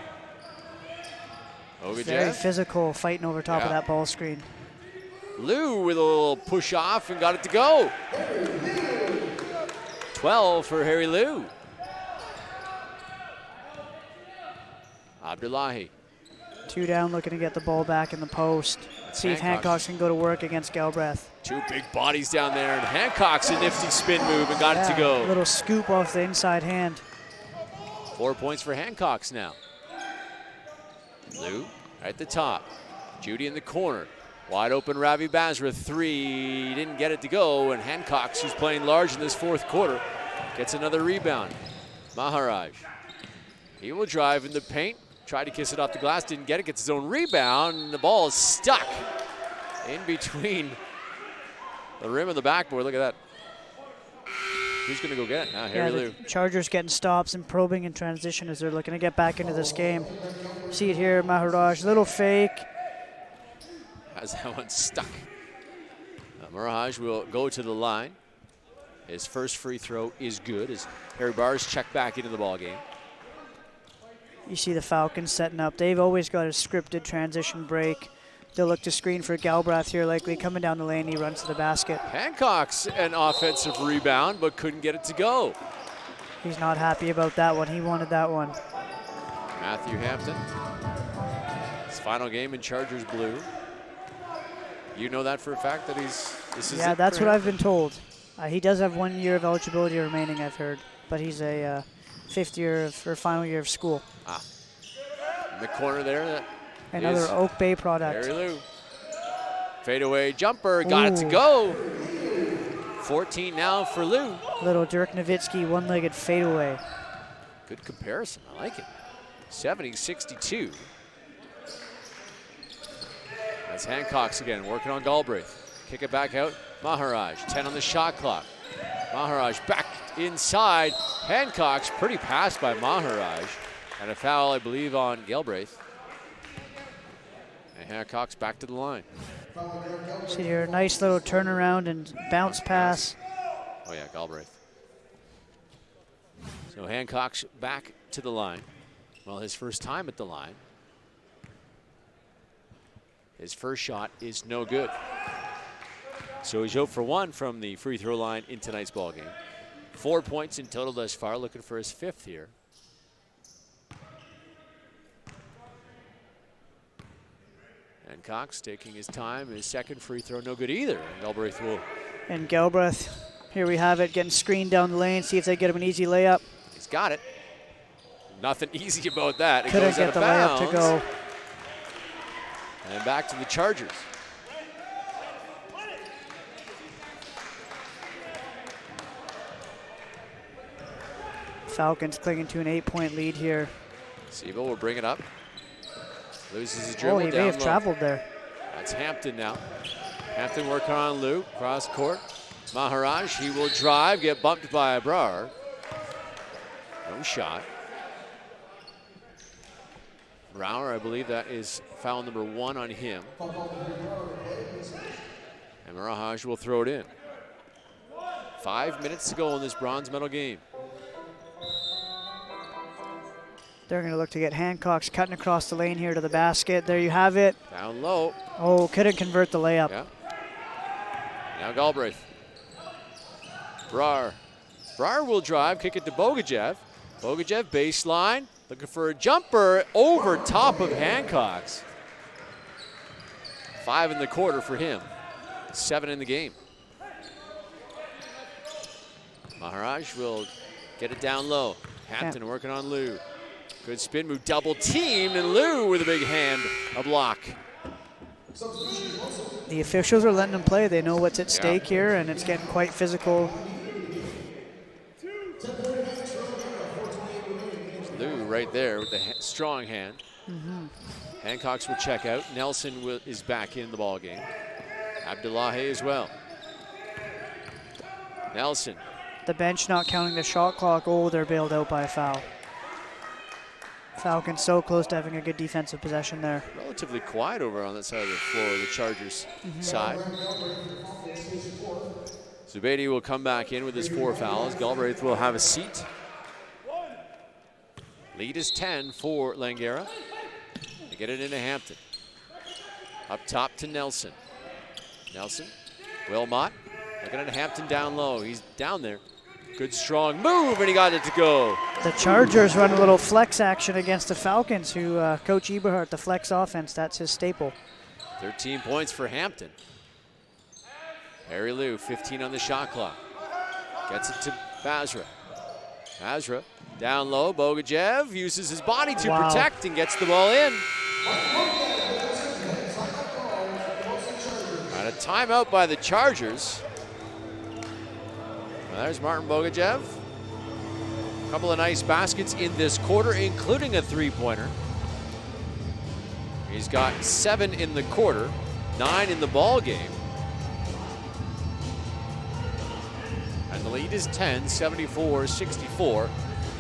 Bogajev. Very physical, fighting over top of that ball screen. Lou with a little push off and got it to go. 12 for Harry Lou. Abdullahi. 2 down, looking to get the ball back in the post. See if Hancock can go to work against Galbraith. 2 big bodies down there, and Hancock's a nifty spin move and got it to go. A little scoop off the inside hand. 4 points for Hancock's now. Lou at the top. Judy in the corner. Wide open Ravi Basra, 3, didn't get it to go, and Hancock, who's playing large in this fourth quarter, gets another rebound. Maharaj, he will drive in the paint, tried to kiss it off the glass, didn't get it, gets his own rebound, and the ball is stuck in between the rim and the backboard. Look at that. Who's gonna go get it now? Harry Lou. Chargers getting stops and probing in transition as they're looking to get back into this game. See it here, Maharaj, little fake. Has that one stuck. Maharaj will go to the line. His first free throw is good as Harry Bars checked back into the ball game. You see the Falcons setting up. They've always got a scripted transition break. They'll look to screen for Galbraith here, likely coming down the lane. He runs to the basket. Hancock's an offensive rebound, but couldn't get it to go. He's not happy about that one. He wanted that one. Matthew Hampton. His final game in Chargers blue. You know that for a fact that this is Yeah, that's what I've been told. He does have 1 year of eligibility remaining, I've heard, but he's a 5th year or final year of school. In the corner there. Another Oak Bay product. Harry Lou. Fadeaway jumper, got it to go. 14 now for Lou. Little Dirk Nowitzki one-legged fadeaway. Good comparison, I like it. 70-62. That's Hancock's again, working on Galbraith. Kick it back out, Maharaj, 10 on the shot clock. Maharaj back inside. Hancock's pretty passed by Maharaj. And a foul, I believe, on Galbraith. And Hancock's back to the line. See here, nice little turnaround and bounce pass. Oh yeah, Galbraith. So Hancock's back to the line. Well, his first time at the line. His first shot is no good. So he's 0 for 1 from the free throw line in tonight's ball game. 4 points in total thus far, looking for his 5th here. And Cox taking his time. His second free throw, no good either. And Galbraith will. And Galbraith, here we have it, getting screened down the lane. See if they get him an easy layup. He's got it. Nothing easy about that. Couldn't get the layup to go. And back to the Chargers. Falcons clinging to an 8-point lead here. Siebel will bring it up. Loses his dribble. Oh, he may have traveled there. That's Hampton now. Hampton working on Lou. Cross court. Maharaj, he will drive, get bumped by Brar. No shot. Brower, I believe that is foul number 1 on him. And Maharaj will throw it in. 5 minutes to go in this bronze medal game. They're going to look to get Hancock's cutting across the lane here to the basket. There you have it. Down low. Oh, couldn't convert the layup. Yeah. Now Galbraith. Brar. Brar will drive, kick it to Bogajev. Bogajev baseline, looking for a jumper over top of Hancock's. 5 in the quarter for him. 7 in the game. Maharaj will get it down low. Hampton working on Lou. Good spin move, double teamed, and Lou with a big hand, a block. The officials are letting them play. They know what's at stake here, and it's getting quite physical. Lou right there with the strong hand. Hancock's will check out. Nelson is back in the ball game. Abdullahi as well. Nelson. The bench not counting the shot clock. Oh, they're bailed out by a foul. Falcons so close to having a good defensive possession there. Relatively quiet over on that side of the floor, the Chargers side. Zubaidi will come back in with his 4 fouls. Galbraith will have a seat. Lead is 10 for Langara. They get it into Hampton. Up top to Nelson. Nelson, Wilmot, looking at Hampton down low. He's down there. Good strong move, and he got it to go. The Chargers run a little flex action against the Falcons, who Coach Eberhardt, the flex offense, that's his staple. 13 points for Hampton. Harry Lou, 15 on the shot clock. Gets it to Basra. Basra down low. Bogajev uses his body to protect and gets the ball in. And a timeout by the Chargers. Well, there's Martin Bogajev. A couple of nice baskets in this quarter, including a 3-pointer. He's got 7 in the quarter, 9 in the ball game. And the lead is 10, 74-64.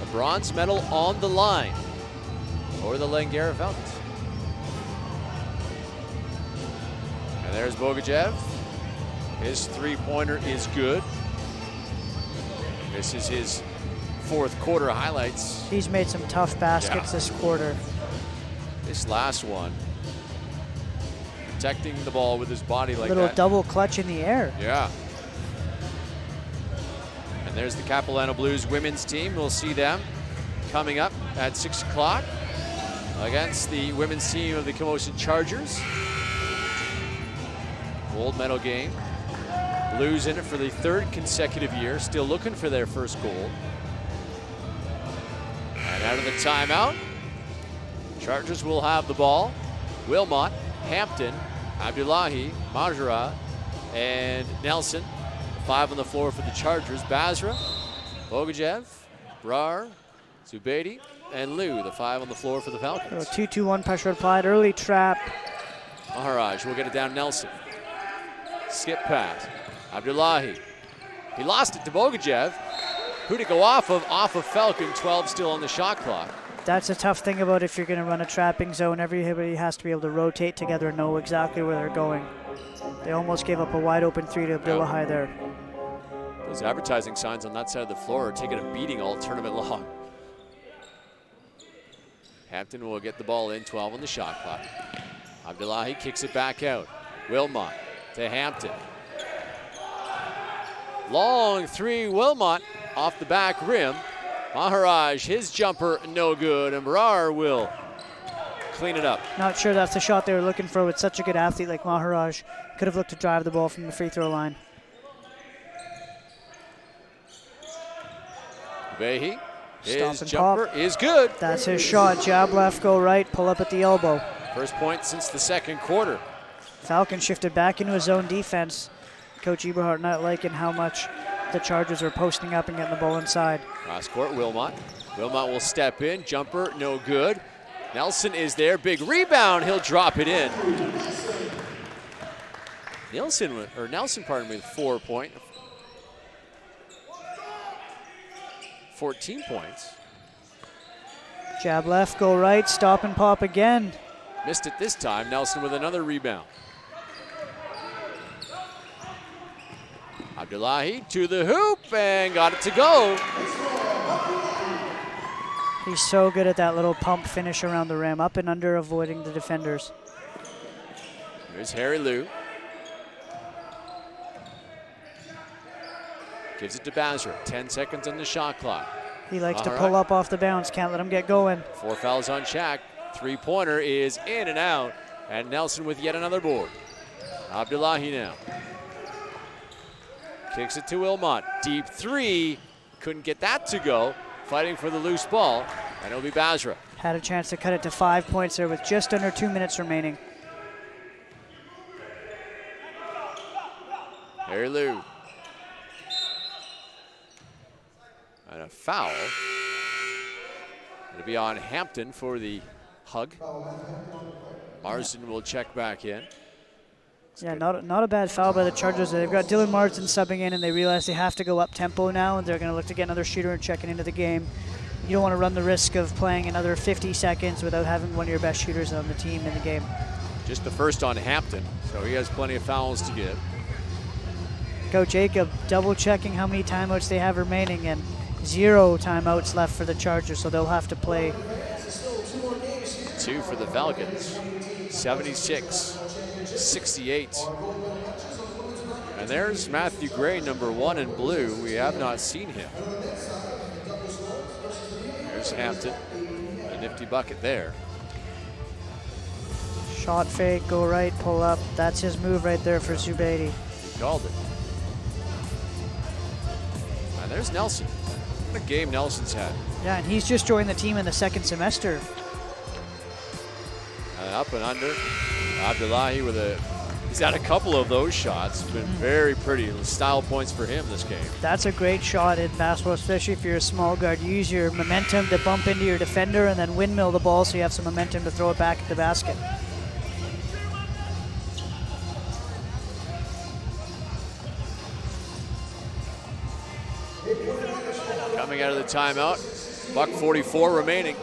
A bronze medal on the line for the Langara Falcons. And there's Bogajev. His 3-pointer is good. This is his 4th quarter highlights. He's made some tough baskets this quarter. This last one, protecting the ball with his body like that. Little double clutch in the air. Yeah. And there's the Capilano Blues women's team. We'll see them coming up at 6 o'clock against the women's team of the Camosun Chargers. Gold medal game. Blues in it for the 3rd consecutive year, still looking for their first goal. And out of the timeout, Chargers will have the ball. Wilmot, Hampton, Abdullahi, Majra, and Nelson. 5 on the floor for the Chargers. Basra, Bogajev, Brar, Zubaidi, and Lou, the 5 on the floor for the Falcons. 2-2-1 pressure applied, early trap. Maharaj will get it down Nelson. Skip pass. Abdullahi. He lost it to Bogajev. Who to go off of Falcon, 12 still on the shot clock. That's a tough thing about if you're going to run a trapping zone. Everybody has to be able to rotate together and know exactly where they're going. They almost gave up a wide open 3 to Abdullahi there. Those advertising signs on that side of the floor are taking a beating all tournament long. Hampton will get the ball in, 12 on the shot clock. Abdullahi kicks it back out. Wilmot to Hampton. Long 3, Wilmot off the back rim. Maharaj, his jumper no good, and Brar will clean it up. Not sure that's the shot they were looking for with such a good athlete like Maharaj. Could have looked to drive the ball from the free throw line. Vehi, his jumper is good. That's his shot. Jab left, go right, pull up at the elbow. First point since the 2nd quarter. Falcons shifted back into his zone defense. Coach Eberhardt not liking how much the Chargers were posting up and getting the ball inside. Cross court, Wilmot. Wilmot will step in. Jumper, no good. Nelson is there. Big rebound. He'll drop it in. Nelson, with 4 points. 14 points. Jab left, go right, stop and pop again. Missed it this time. Nelson with another rebound. Abdullahi to the hoop and got it to go. He's so good at that little pump finish around the rim, up and under, avoiding the defenders. Here's Harry Lou. Gives it to Basra. 10 seconds on the shot clock. He likes to pull up off the bounce. Can't let him get going. 4 fouls on Shaq. Three-pointer is in and out. And Nelson with yet another board. Abdullahi now. Kicks it to Wilmot. Deep three. Couldn't get that to go. Fighting for the loose ball. And it'll be Basra. Had a chance to cut it to 5 points there with just under 2 minutes remaining. Harry Lou. And a foul. It'll be on Hampton for the hug. Marsden will check back in. Yeah, not a bad foul by the Chargers. They've got Dylan Marsden subbing in, and they realize they have to go up tempo now, and they're going to look to get another shooter and checking into the game. You don't want to run the risk of playing another 50 seconds without having one of your best shooters on the team in the game. Just the first on Hampton, so he has plenty of fouls to give. Coach Jacob double checking how many timeouts they have remaining, and 0 timeouts left for the Chargers, so they'll have to play. 2 for the Falcons. 76-68. And there's Matthew Gray, number 1 in blue. We have not seen him. There's Hampton. A nifty bucket there. Shot fake, go right, pull up. That's his move right there for Zubaidi. He called it. And there's Nelson. What a game Nelson's had. Yeah, and he's just joined the team in the second semester. Up and under. Abdullahi with he's had a couple of those shots. It's been very pretty. Style points for him this game. That's a great shot in basketball, especially if you're a small guard. You use your momentum to bump into your defender and then windmill the ball so you have some momentum to throw it back at the basket. Coming out of the timeout. $1:44 remaining.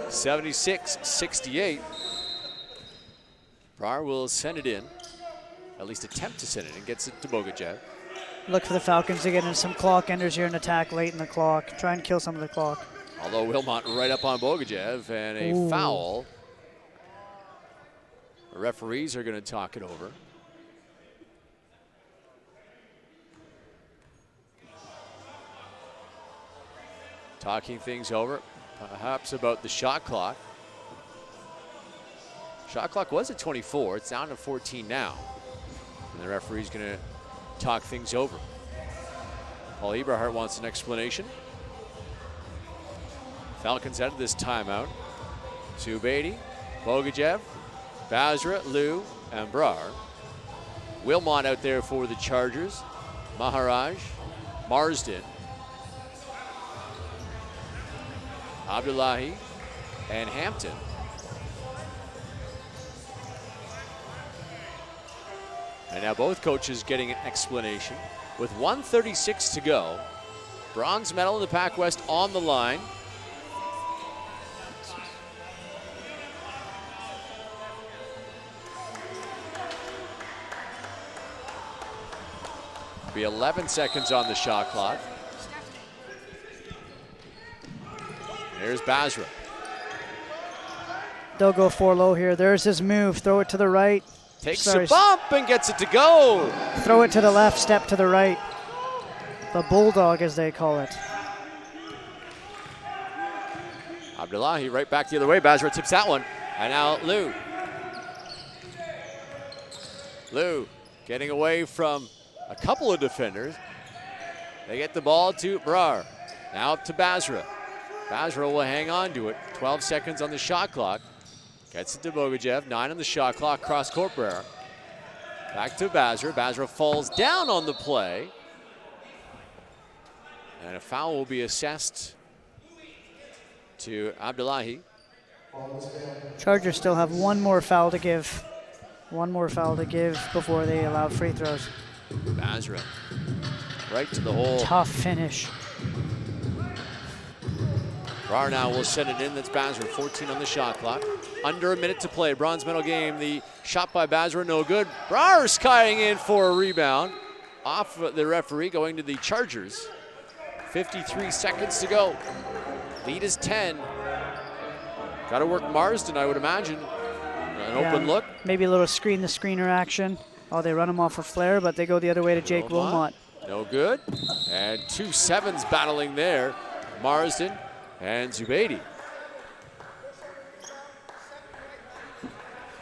76-68. Brar will send it in, at least attempt to send it in, gets it to Bogajev. Look for the Falcons to get in some clock enders here and attack late in the clock. Try and kill some of the clock. Although Wilmot right up on Bogajev and a foul. The referees are going to talk it over. Talking things over, perhaps about the shot clock. Shot clock was at 24. It's down to 14 now. And the referee's going to talk things over. Paul Eberhardt wants an explanation. Falcons out of this timeout. Zubaidi, Bogajev, Basra, Lou, and Brar. Wilmot out there for the Chargers. Maharaj, Marsden, Abdullahi, and Hampton. And now both coaches getting an explanation. With 1:36 to go, bronze medal in the PACWEST on the line. Be 11 seconds on the shot clock. There's Basra. They'll go 4 low here. There's his move. Throw it to the right. Takes a bump and gets it to go. Throw it to the left, step to the right. The bulldog, as they call it. Abdullahi right back the other way. Basra tips that one. And now Lou. Lou getting away from a couple of defenders. They get the ball to Brar. Now up to Basra. Basra will hang on to it. 12 seconds on the shot clock. Gets it to Bogajev. 9 on the shot clock. Cross court Brar. Back to Basra. Basra falls down on the play. And a foul will be assessed to Abdullahi. Chargers still have one more foul to give. One more foul to give before they allow free throws. Basra right to the hole. Tough finish. Brar now will send it in. That's Basra, 14 on the shot clock. Under a minute to play. Bronze medal game. The shot by Basra, no good. Brar skying in for a rebound. Off the referee, going to the Chargers. 53 seconds to go. Lead is 10. Got to work Marsden, I would imagine. An open look. Maybe a little screen the screener action. Oh, they run him off a flare, but they go the other way to Jake Wilmot. No good. And 2 sevens battling there. Marsden and Zubaidi.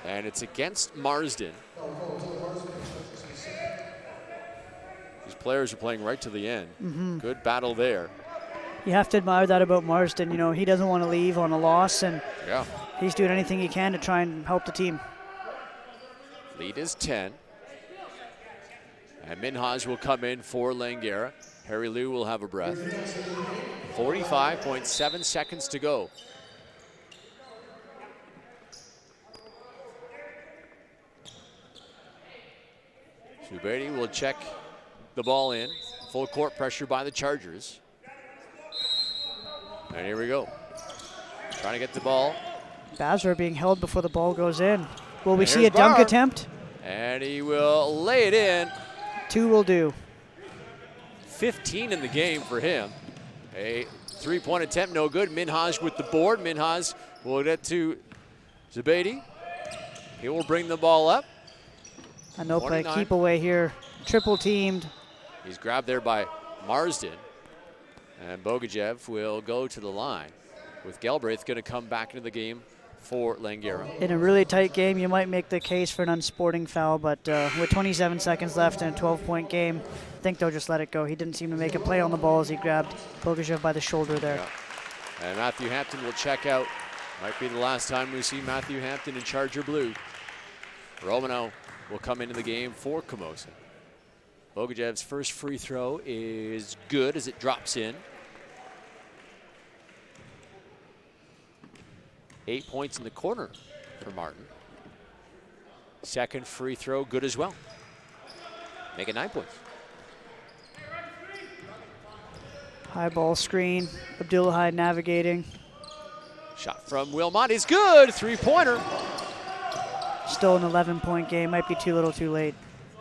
And it's against Marsden. These players are playing right to the end. Good battle there. You have to admire that about Marsden. You know, he doesn't want to leave on a loss, and he's doing anything he can to try and help the team. Lead is 10. And Minhaj will come in for Langara. Harry Liu will have a breath. 45.7 seconds to go. Zubaidi will check the ball in. Full court pressure by the Chargers. And here we go. Trying to get the ball. Basra being held before the ball goes in. Will we see a dunk attempt? And he will lay it in. 2 will do. 15 in the game for him. A 3-point attempt, no good. Minhaj with the board. Minhaj will get to Zubaidi. He will bring the ball up. A no play keep away here. Triple teamed. He's grabbed there by Marsden. And Bogajev will go to the line, with Galbraith going to come back into the game for Langara. In a really tight game, you might make the case for an unsporting foul, but with 27 seconds left in a 12-point game, I think they'll just let it go. He didn't seem to make a play on the ball as he grabbed Bogajev by the shoulder there. Yeah. And Matthew Hampton will check out. Might be the last time we see Matthew Hampton in Charger blue. Romano will come into the game for Camosun. Bogajev's first free throw is good as it drops in. 8 points in the corner for Martin. Second free throw, good as well. Make it 9 points. High ball screen. Abdullahi navigating. Shot from Wilmot is good. 3-pointer. Still an 11-point game. Might be too little too late.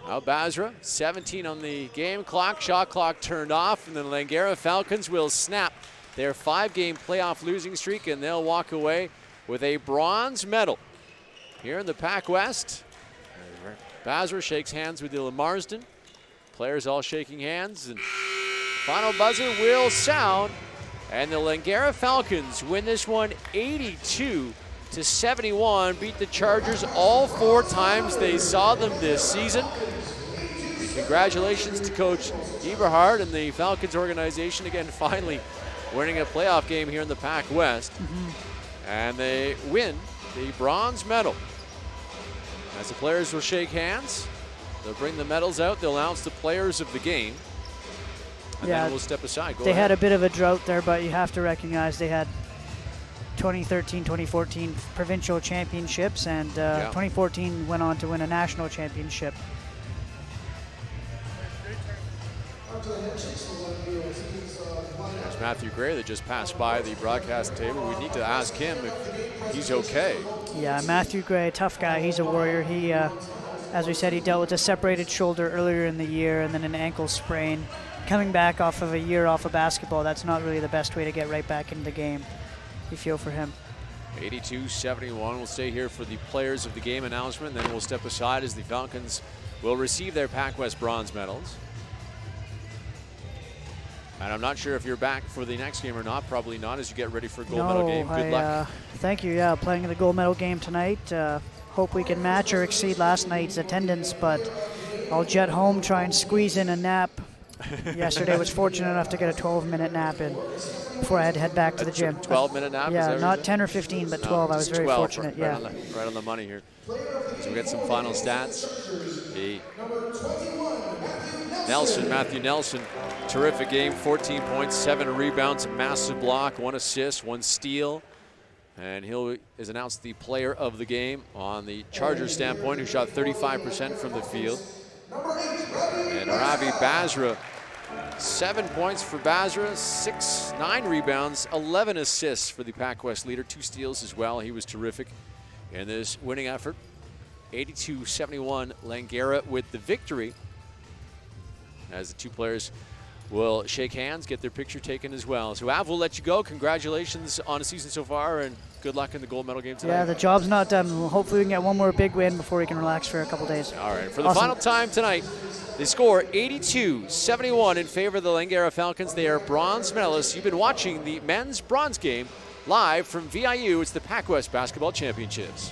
Now Basra, 17 on the game clock. Shot clock turned off, and the Langara Falcons will snap their 5-game playoff losing streak, and they'll walk away with a bronze medal here in the PACWEST. Basra shakes hands with Dylan Marsden. Players all shaking hands, and final buzzer will sound, and the Langara Falcons win this one 82-71, beat the Chargers all 4 times they saw them this season. Congratulations to Coach Eberhard and the Falcons organization, again finally winning a playoff game here in the PACWEST. And they win the bronze medal. As the players will shake hands, they'll bring the medals out, they'll announce the players of the game, and then we'll step aside. They had a bit of a drought there, but you have to recognize they had 2013, 2014 provincial championships, and 2014 went on to win a national championship. There's Matthew Gray that just passed by the broadcast table. We need to ask him if he's okay. Yeah, Matthew Gray, tough guy. He's a warrior. He, as we said, he dealt with a separated shoulder earlier in the year and then an ankle sprain. Coming back off of a year off of basketball, that's not really the best way to get right back into the game. You feel for him. 82-71. We'll stay here for the players of the game announcement, then we'll step aside as the Falcons will receive their PACWEST bronze medals. And I'm not sure if you're back for the next game or not. Probably not, as you get ready for a gold medal game. Good luck. Thank you. Yeah, playing in the gold medal game tonight. Hope we can match or exceed last night's attendance, but I'll jet home, try and squeeze in a nap. Yesterday was fortunate enough to get a 12-minute nap in before I had to head back to the gym. 12-minute nap? Yeah, not 10 or 15, but 12. I was very fortunate. Right, right on the money here. So we get some final stats. Matthew Nelson Terrific game, 14 points, 7 rebounds, a massive block, 1 assist, 1 steal. And he is announced the player of the game on the Chargers standpoint, who shot 35% from the field. And Ravi Basra, 7 points for Basra, 9 rebounds, 11 assists for the PACWEST leader, 2 steals as well. He was terrific in this winning effort. 82-71, Langara with the victory, as the two players will shake hands, get their picture taken as well. So Av, we'll let you go. Congratulations on the season so far, and good luck in the gold medal game tonight. Yeah, the job's not done. Hopefully we can get one more big win before we can relax for a couple days. All right, for the final time tonight, they score 82-71 in favor of the Langara Falcons. They are bronze medalists. You've been watching the men's bronze game live from VIU. It's the PACWEST Basketball Championships.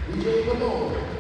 DJ Lamone.